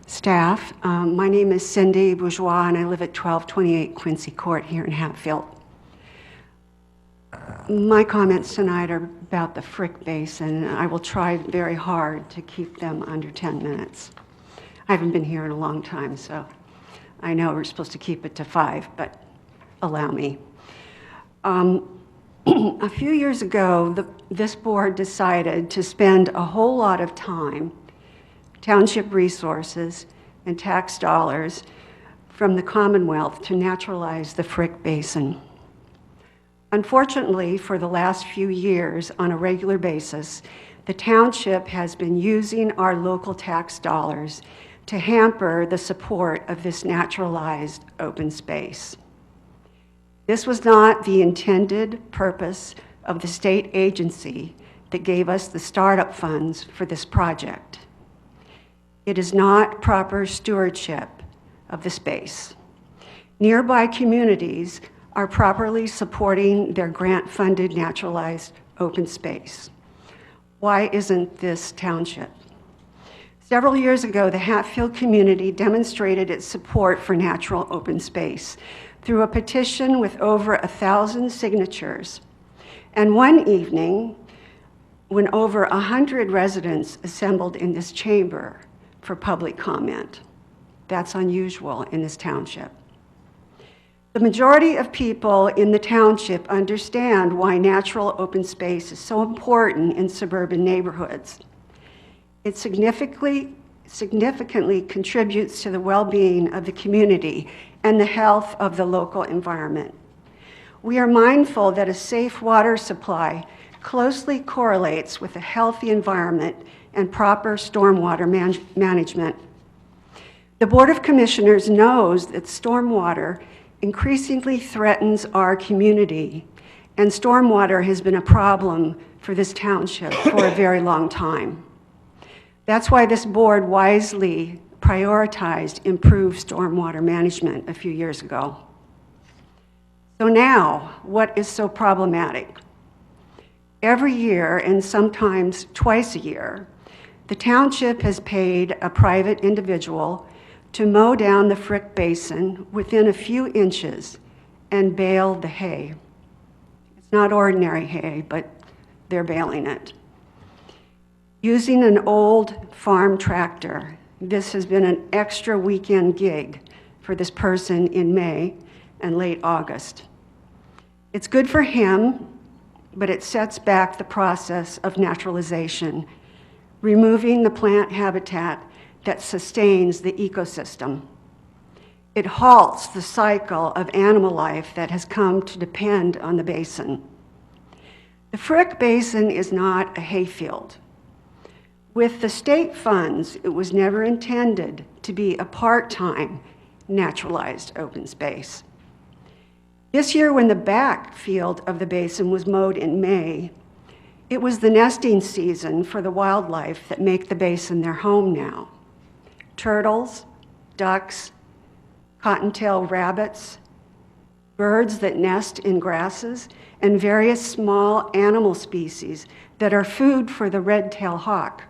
staff. My name is Cindy Bourgeois, and I live at 1228 Quincy Court here in Hatfield. My comments tonight are about the Frick Basin, and I will try very hard to keep them under 10 minutes. I haven't been here in a long time, so I know we're supposed to keep it to 5, but allow me. A few years ago, this board decided to spend a whole lot of time, township resources, and tax dollars from the Commonwealth to naturalize the Frick Basin. Unfortunately, for the last few years, on a regular basis, the township has been using our local tax dollars to hamper the support of this naturalized open space. This was not the intended purpose of the state agency that gave us the startup funds for this project. It is not proper stewardship of the space. Nearby communities are properly supporting their grant-funded naturalized open space. Why isn't this township? Several years ago, the Hatfield community demonstrated its support for natural open space through a petition with over 1,000 signatures. And one evening, when over 100 residents assembled in this chamber for public comment. That's unusual in this township. The majority of people in the township understand why natural open space is so important in suburban neighborhoods. It significantly contributes to the well-being of the community and the health of the local environment. We are mindful that a safe water supply closely correlates with a healthy environment and proper stormwater management. The Board of Commissioners knows that stormwater increasingly threatens our community, and stormwater has been a problem for this township for a very long time. That's why this board wisely prioritized improved stormwater management a few years ago. So now, what is so problematic? Every year, and sometimes twice a year, the township has paid a private individual to mow down the Frick Basin within a few inches and bale the hay. It's not ordinary hay, but they're baling it. Using an old farm tractor, this has been an extra weekend gig for this person in May and late August. It's good for him, but it sets back the process of naturalization, removing the plant habitat that sustains the ecosystem. It halts the cycle of animal life that has come to depend on the basin. The Frick Basin is not a hayfield. With the state funds, it was never intended to be a part-time naturalized open space. This year, when the back field of the basin was mowed in May, it was the nesting season for the wildlife that make the basin their home now. Turtles, ducks, cottontail rabbits, birds that nest in grasses, and various small animal species that are food for the red-tailed hawk.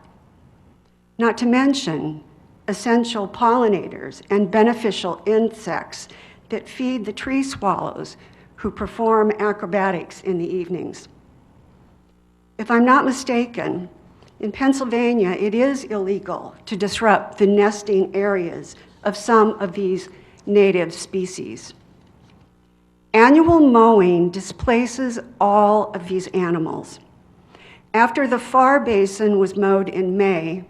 Not to mention essential pollinators and beneficial insects that feed the tree swallows who perform acrobatics in the evenings. If I'm not mistaken, in Pennsylvania, it is illegal to disrupt the nesting areas of some of these native species. Annual mowing displaces all of these animals. After the Far Basin was mowed in May,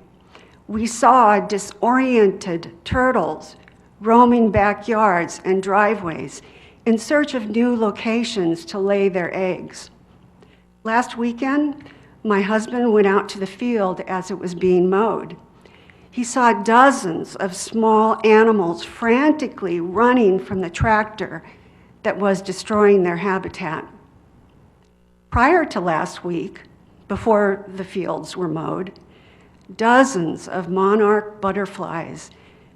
we saw disoriented turtles roaming backyards and driveways in search of new locations to lay their eggs. Last weekend, my husband went out to the field as it was being mowed. He saw dozens of small animals frantically running from the tractor that was destroying their habitat. Prior to last week, before the fields were mowed, dozens of monarch butterflies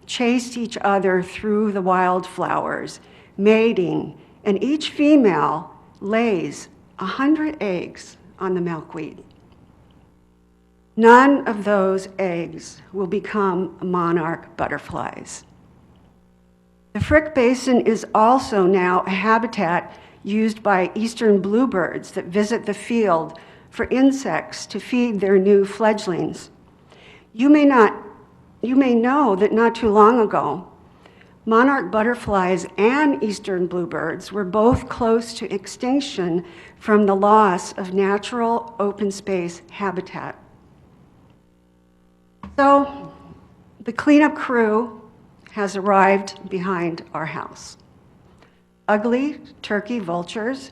chased each other through the wildflowers, mating, and each female lays 100 eggs on the milkweed. None of those eggs will become monarch butterflies. The Frick Basin is also now a habitat used by eastern bluebirds that visit the field for insects to feed their new fledglings. You may know that not too long ago, monarch butterflies and eastern bluebirds were both close to extinction from the loss of natural open space habitat. So, the cleanup crew has arrived behind our house. Ugly turkey vultures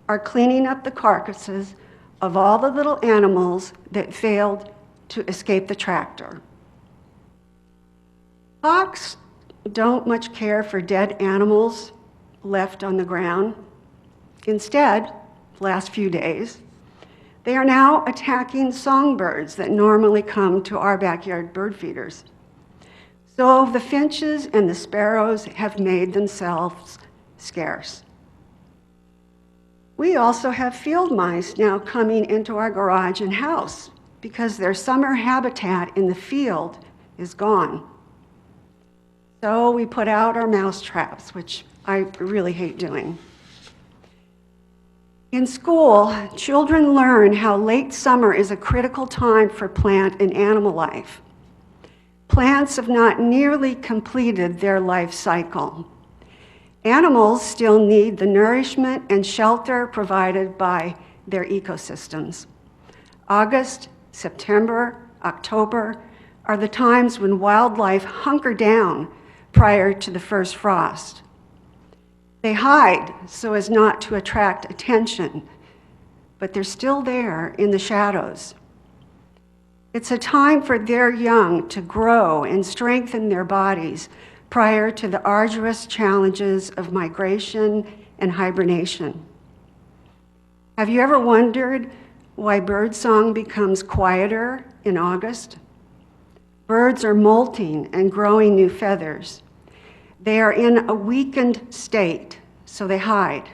are cleaning up the carcasses of all the little animals that failed to escape the tractor. Hawks don't much care for dead animals left on the ground. Instead, the last few days, they are now attacking songbirds that normally come to our backyard bird feeders. So the finches and the sparrows have made themselves scarce. We also have field mice now coming into our garage and house because their summer habitat in the field is gone. So we put out our mouse traps, which I really hate doing. In school, children learn how late summer is a critical time for plant and animal life. Plants have not nearly completed their life cycle. Animals still need the nourishment and shelter provided by their ecosystems. August, September, October are the times when wildlife hunker down prior to the first frost. They hide so as not to attract attention, but they're still there in the shadows. It's a time for their young to grow and strengthen their bodies prior to the arduous challenges of migration and hibernation. Have you ever wondered why birdsong becomes quieter in August? Birds are molting and growing new feathers. They are in a weakened state, so they hide.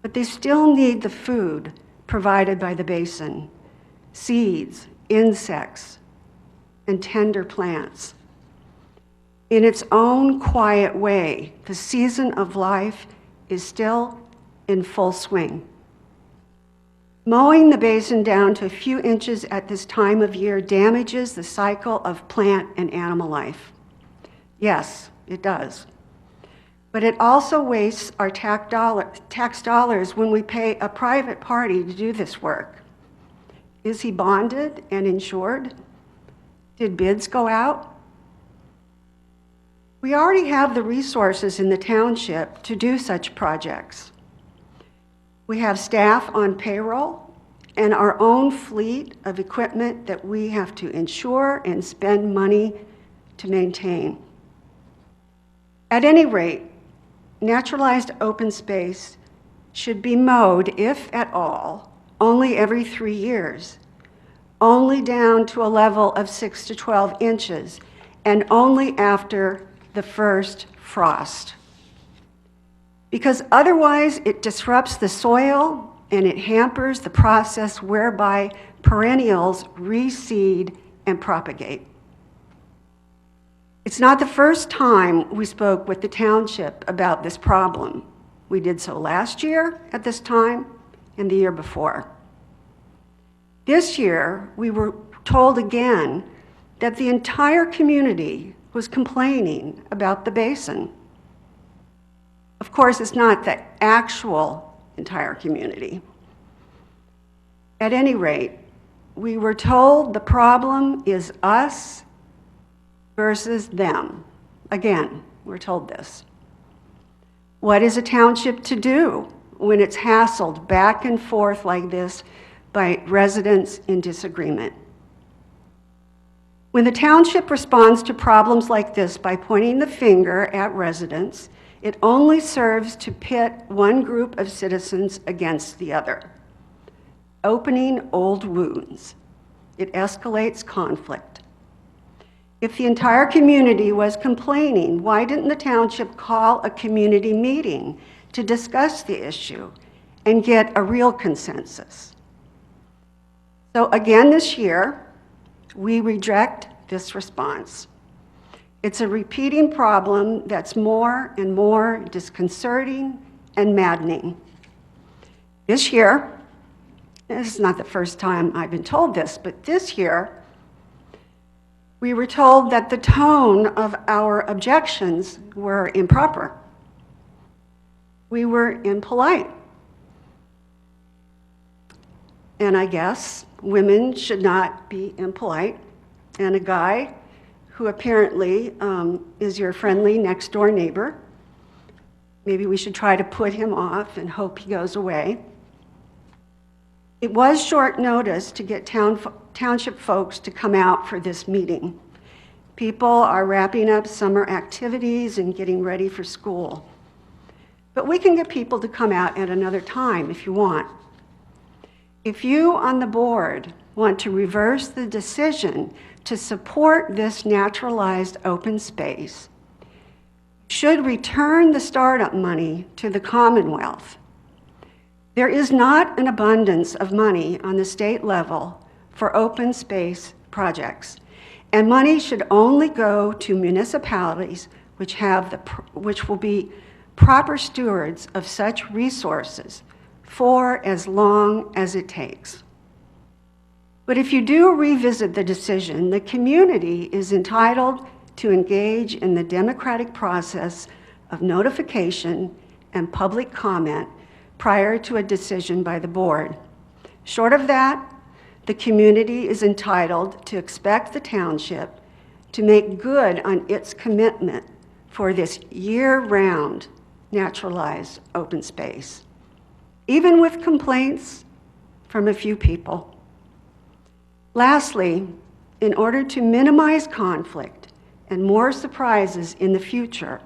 But they still need the food provided by the basin, seeds, insects, and tender plants. In its own quiet way, the season of life is still in full swing. Mowing the basin down to a few inches at this time of year damages the cycle of plant and animal life. Yes, it does. But it also wastes our tax dollars when we pay a private party to do this work. Is he bonded and insured? Did bids go out? We already have the resources in the township to do such projects. We have staff on payroll and our own fleet of equipment that we have to insure and spend money to maintain. At any rate, naturalized open space should be mowed, if at all, only every 3 years, only down to a level of 6 to 12 inches, and only after the first frost. Because otherwise it disrupts the soil and it hampers the process whereby perennials reseed and propagate. It's not the first time we spoke with the township about this problem. We did so last year at this time and the year before. This year, we were told again that the entire community was complaining about the basin. Of course, it's not the actual entire community. At any rate, we were told the problem is us versus them. Again, we're told this. What is a township to do when it's hassled back and forth like this by residents in disagreement? When the township responds to problems like this by pointing the finger at residents, it only serves to pit one group of citizens against the other, opening old wounds. It escalates conflict. If the entire community was complaining, why didn't the township call a community meeting to discuss the issue and get a real consensus? So again this year, we reject this response. It's a repeating problem that's more and more disconcerting and maddening. This year, this is not the first time I've been told this, but this year, we were told that the tone of our objections were improper. We were impolite. And I guess women should not be impolite. And a guy who apparently is your friendly next door neighbor, maybe we should try to put him off and hope he goes away. It was short notice to get township folks to come out for this meeting. People are wrapping up summer activities and getting ready for school. But we can get people to come out at another time if you want. If you on the board want to reverse the decision to support this naturalized open space, you should return the startup money to the Commonwealth. There is not an abundance of money on the state level for open space projects, and money should only go to municipalities which will be proper stewards of such resources for as long as it takes. But if you do revisit the decision, the community is entitled to engage in the democratic process of notification and public comment prior to a decision by the board. Short of that, the community is entitled to expect the township to make good on its commitment for this year-round naturalized open space, even with complaints from a few people. Lastly, in order to minimize conflict and more surprises in the future,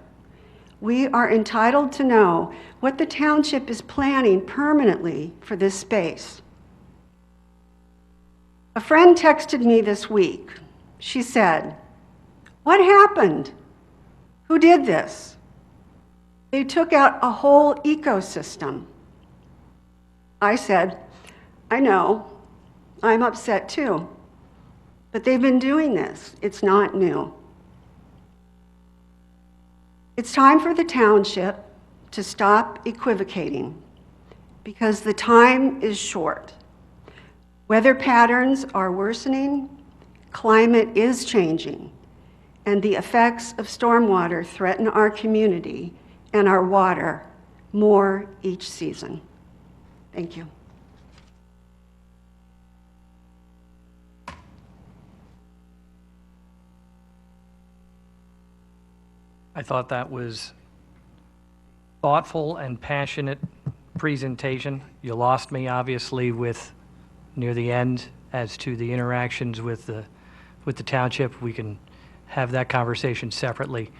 we are entitled to know what the township is planning permanently for this space. A friend texted me this week. She said, "What happened? Who did this? They took out a whole ecosystem." I said, "I know, I'm upset too, but they've been doing this. It's not new." It's time for the township to stop equivocating because the time is short. Weather patterns are worsening, climate is changing, and the effects of stormwater threaten our community and our water more each season. Thank you. I thought that was thoughtful and passionate presentation. You lost me, obviously, with near the end as to the interactions with the township. We can have that conversation separately.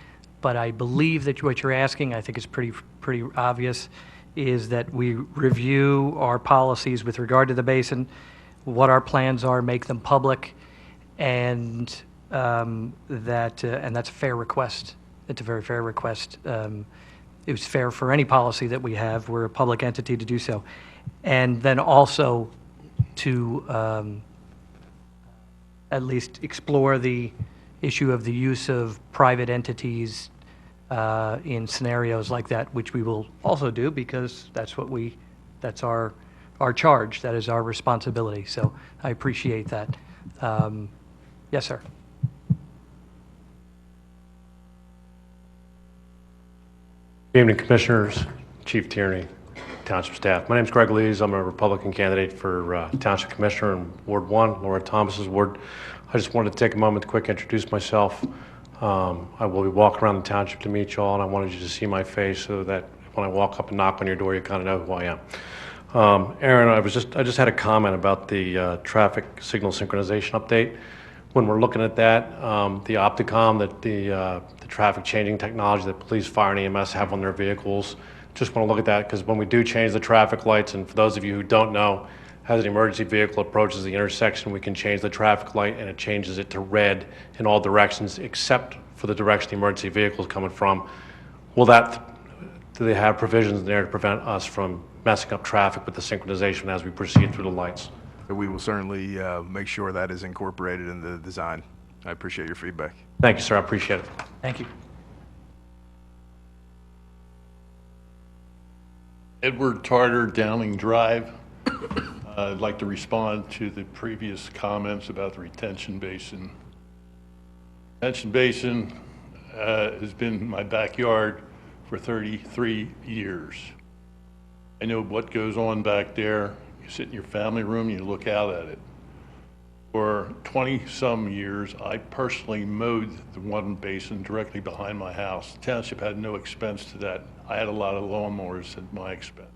But I believe that what you're asking, I think is pretty obvious, is that we review our policies with regard to the basin, what our plans are, make them public, and that's a fair request. It's a very fair request. It was fair for any policy that we have. We're a public entity to do so. And then also to at least explore the issue of the use of private entities in scenarios like that, which we will also do because that's our charge. That is our responsibility. So I appreciate that. Yes, sir. Good evening, Commissioners, Chief Tierney, Township staff. My name is Greg Lees. I'm a Republican candidate for Township Commissioner in Ward 1, Laura Thomas's ward. I just wanted to take a moment to quick introduce myself. I will be walking around the township to meet you all, and I wanted you to see my face so that when I walk up and knock on your door, you kind of know who I am. Aaron, I just had a comment about the traffic signal synchronization update. When we're looking at that, the Opticom, the traffic changing technology that police, fire, and EMS have on their vehicles, just want to look at that because when we do change the traffic lights, and for those of you who don't know, as an emergency vehicle approaches the intersection, we can change the traffic light and it changes it to red in all directions except for the direction the emergency vehicle is coming from. Do they have provisions in there to prevent us from messing up traffic with the synchronization as we proceed through the lights? We will certainly make sure that is incorporated in the design. I appreciate your feedback. Thank you, sir. I appreciate it. Thank you. Edward Tarter, Downing Drive. I'd like to respond to the previous comments about the retention basin. Retention basin has been in my backyard for 33 years. I know what goes on back there. You sit in your family room, you look out at it. For 20-some years, I personally mowed the one basin directly behind my house. The township had no expense to that. I had a lot of lawnmowers at my expense.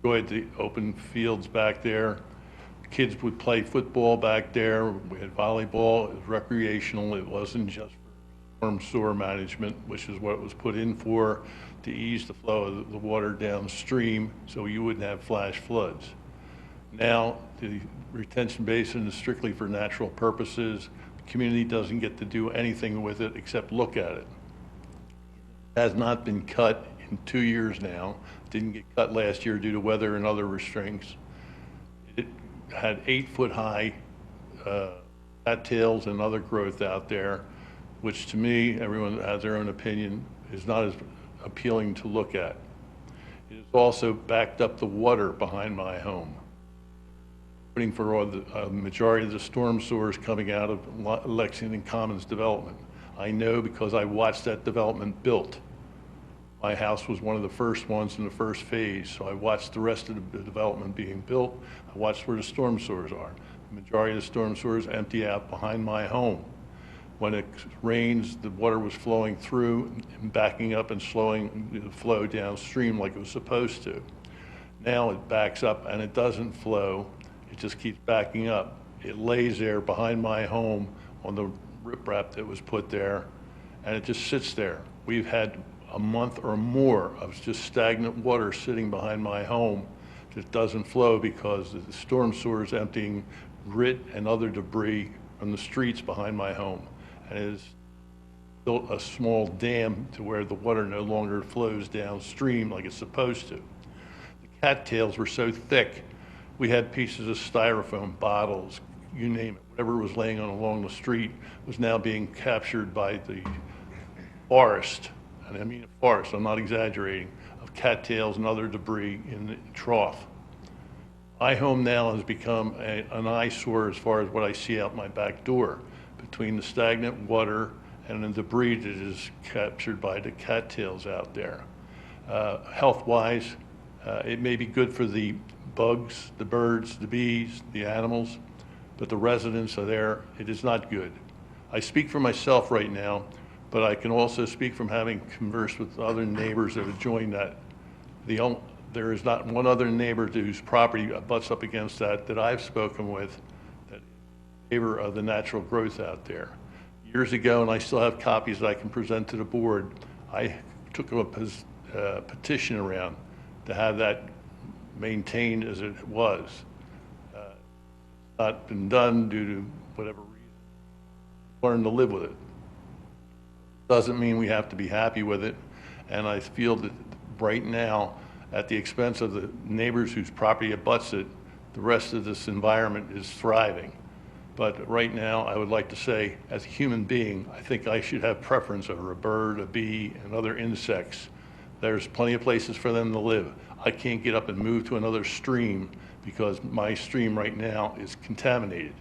Enjoyed the open fields back there. Kids would play football back there. We had volleyball. It was recreational. It wasn't just for storm sewer management, which is what it was put in for, to ease the flow of the water downstream so you wouldn't have flash floods. Now, the retention basin is strictly for natural purposes. The community doesn't get to do anything with it except look at it. It has not been cut in 2 years now. Didn't get cut last year due to weather and other restraints. It had 8-foot-high cattails and other growth out there, which to me, everyone has their own opinion, is not as appealing to look at. It has also backed up the water behind my home, putting for all the majority of the storm sewers coming out of Lexington Commons development. I know because I watched that development built. My house was one of the first ones in the first phase, so I watched the rest of the development being built. I watched where the storm sewers are. The majority of the storm sewers empty out behind my home. When it rains, the water was flowing through and backing up and slowing the flow downstream like it was supposed to. Now it backs up and it doesn't flow. It just keeps backing up. It lays there behind my home on the riprap that was put there, and it just sits there. We've had a month or more of just stagnant water sitting behind my home that doesn't flow because the storm sewer is emptying grit and other debris from the streets behind my home. And it has built a small dam to where the water no longer flows downstream like it's supposed to. The cattails were so thick, we had pieces of styrofoam, bottles, you name it, whatever was laying on along the street was now being captured by the forest, and I mean a forest, I'm not exaggerating, of cattails and other debris in the trough. My home now has become an eyesore as far as what I see out my back door, between the stagnant water and the debris that is captured by the cattails out there. Health-wise, it may be good for the bugs, the birds, the bees, the animals, but the residents are there, it is not good. I speak for myself right now, but I can also speak from having conversed with other neighbors that have joined that. There is not one other neighbor whose property butts up against that I've spoken with that is in favor of the natural growth out there. Years ago, and I still have copies that I can present to the board, I took a petition around to have that maintained as it was. Not been done due to whatever reason. Learn to live with it. Doesn't mean we have to be happy with it, and I feel that right now, at the expense of the neighbors whose property abuts it, the rest of this environment is thriving. But right now, I would like to say, as a human being, I think I should have preference over a bird, a bee, and other insects. There's plenty of places for them to live. I can't get up and move to another stream because my stream right now is contaminated.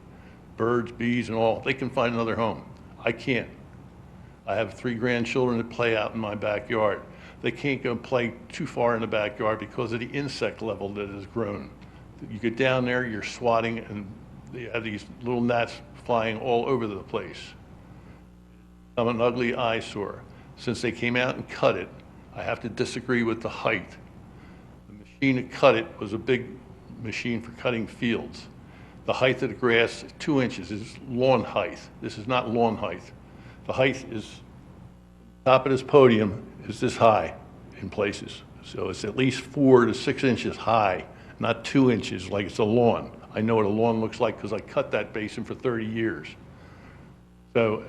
Birds, bees, and all, they can find another home. I can't. I have 3 grandchildren that play out in my backyard. They can't go play too far in the backyard because of the insect level that has grown. You get down there, you're swatting, and they have these little gnats flying all over the place. I'm an ugly eyesore. Since they came out and cut it, I have to disagree with the height. The machine that cut it was a big machine for cutting fields. The height of the grass, 2 inches, is lawn height. This is not lawn height. The height is, top of this podium is this high in places. So it's at least 4 to 6 inches high, not 2 inches like it's a lawn. I know what a lawn looks like because I cut that basin for 30 years. So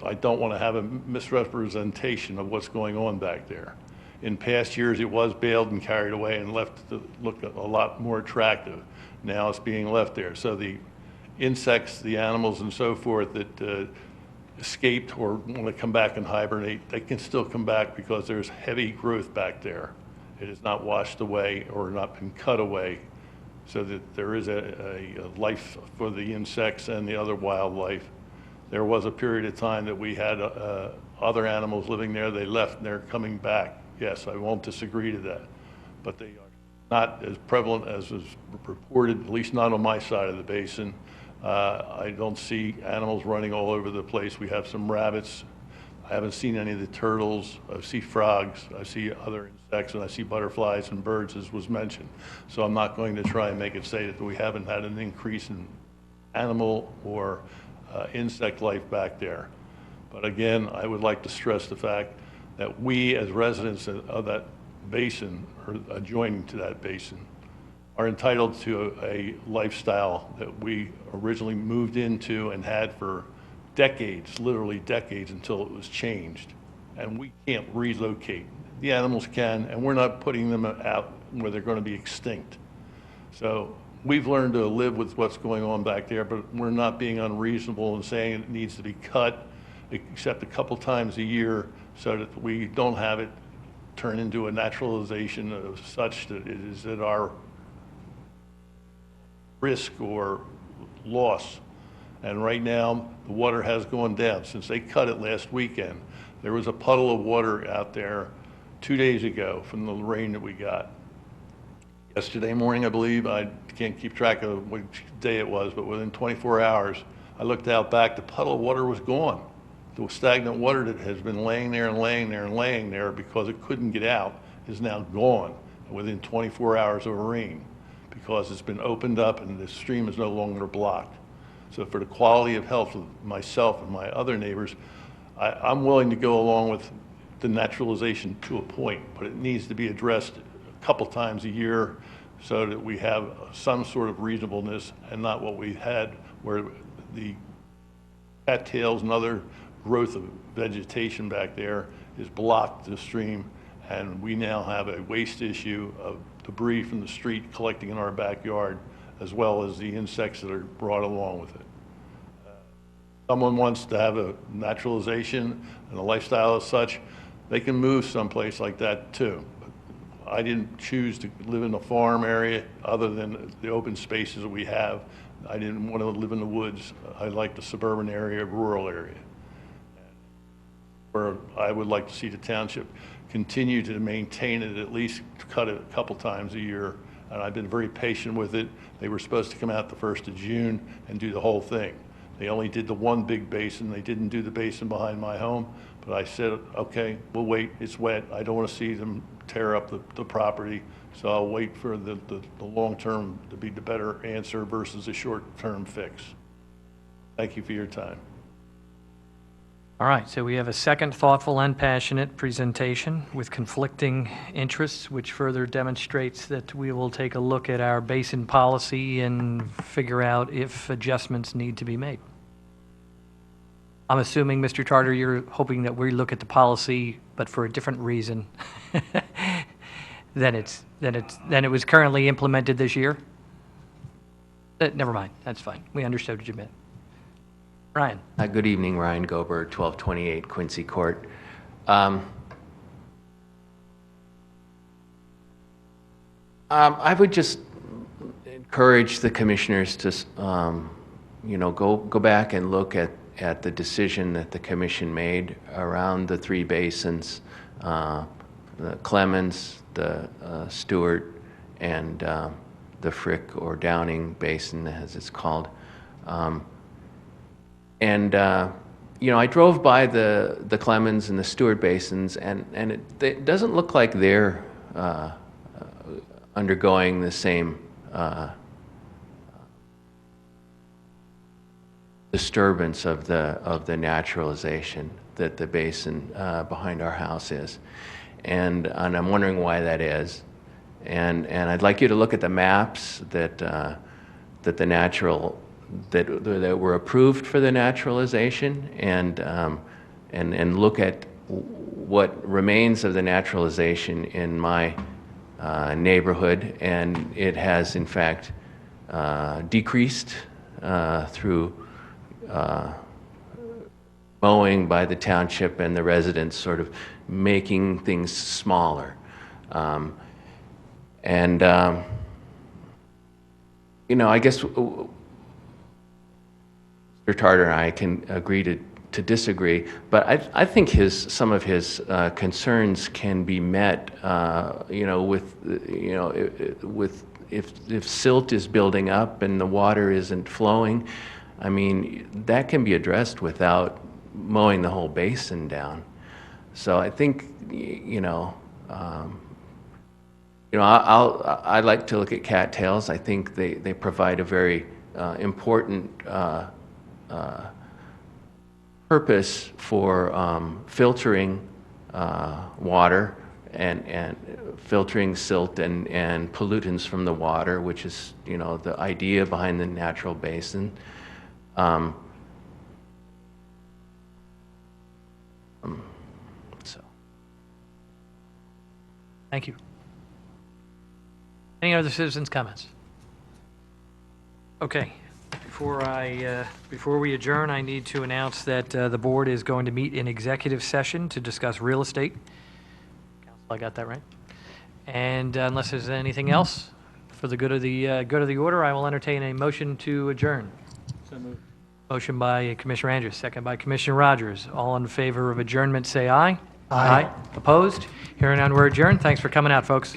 I don't want to have a misrepresentation of what's going on back there. In past years, it was baled and carried away and left to look a lot more attractive. Now it's being left there. So the insects, the animals and so forth that escaped or want to come back and hibernate, they can still come back because there's heavy growth back there. It is not washed away or not been cut away, so that there is a life for the insects and the other wildlife. There was a period of time that we had other animals living there. They left and they're coming back. Yes, I won't disagree to that, but they are not as prevalent as was reported, at least not on my side of the basin. I don't see animals running all over the place. We have some rabbits. I haven't seen any of the turtles. I see frogs. I see other insects, and I see butterflies and birds, as was mentioned. So I'm not going to try and make it say that we haven't had an increase in animal or insect life back there. But again, I would like to stress the fact that we, as residents of that basin, or adjoining to that basin, are entitled to a lifestyle that we originally moved into and had for decades, literally decades, until it was changed. And we can't relocate. The animals can, and we're not putting them out where they're going to be extinct. So we've learned to live with what's going on back there, but we're not being unreasonable and saying it needs to be cut, except a couple times a year, so that we don't have it turn into a naturalization of such that it is at our risk or loss. And right now, the water has gone down. Since they cut it last weekend, there was a puddle of water out there 2 days ago from the rain that we got. Yesterday morning, I believe, I can't keep track of which day it was, but within 24 hours, I looked out back, the puddle of water was gone. The stagnant water that has been laying there and laying there and laying there because it couldn't get out is now gone within 24 hours of rain, because it's been opened up and the stream is no longer blocked. So for the quality of health of myself and my other neighbors, I'm willing to go along with the naturalization to a point, but it needs to be addressed a couple times a year so that we have some sort of reasonableness and not what we had where the cattails and other growth of vegetation back there is blocked the stream, and we now have a waste issue of debris from the street collecting in our backyard, as well as the insects that are brought along with it. Someone wants to have a naturalization and a lifestyle as such, they can move someplace like that too. But I didn't choose to live in a farm area other than the open spaces that we have. I didn't want to live in the woods. I like the suburban area, rural area. Where I would like to see the township continue to maintain it, at least cut it a couple times a year. And I've been very patient with it. They were supposed to come out the 1st of June and do the whole thing. They only did the one big basin. They didn't do the basin behind my home. But I said, okay, we'll wait. It's wet. I don't want to see them tear up the property. So I'll wait for the long-term to be the better answer versus a short-term fix. Thank you for your time. All right, so we have a second thoughtful and passionate presentation with conflicting interests, which further demonstrates that we will take a look at our basin policy and figure out if adjustments need to be made. I'm assuming, Mr. Charter, you're hoping that we look at the policy, but for a different reason than it was currently implemented this year? Never mind, that's fine. We understood what you meant. Ryan. Good evening, Ryan Gober, 1228 Quincy Court. I would just encourage the commissioners to, go back and look at the decision that the commission made around the three basins, the Clemens, the Stewart, and the Frick or Downing Basin, as it's called. I drove by the Clemens and the Stewart basins, and it doesn't look like they're undergoing the same disturbance of the naturalization that the basin behind our house is, and I'm wondering why that is, and I'd like you to look at the maps that that were approved for the naturalization, and look at what remains of the naturalization in my neighborhood, and it has in fact decreased through mowing by the township and the residents sort of making things smaller. I guess Mr. Tarter and I can agree to disagree, but I think some of his concerns can be met, with if silt is building up and the water isn't flowing, I mean, that can be addressed without mowing the whole basin down. So I think, I like to look at cattails. I think they provide a very important purpose for filtering water and filtering silt and pollutants from the water, which is, the idea behind the natural basin. Thank you. Any other citizens' comments? Okay. Before we adjourn, I need to announce that the board is going to meet in executive session to discuss real estate. Council, I got that right? And unless there's anything else, for the good of the order, I will entertain a motion to adjourn. So moved. Motion by Commissioner Andrews, second by Commissioner Rogers. All in favor of adjournment, say aye. Aye. Opposed? Hearing none, we're adjourned. Thanks for coming out, folks.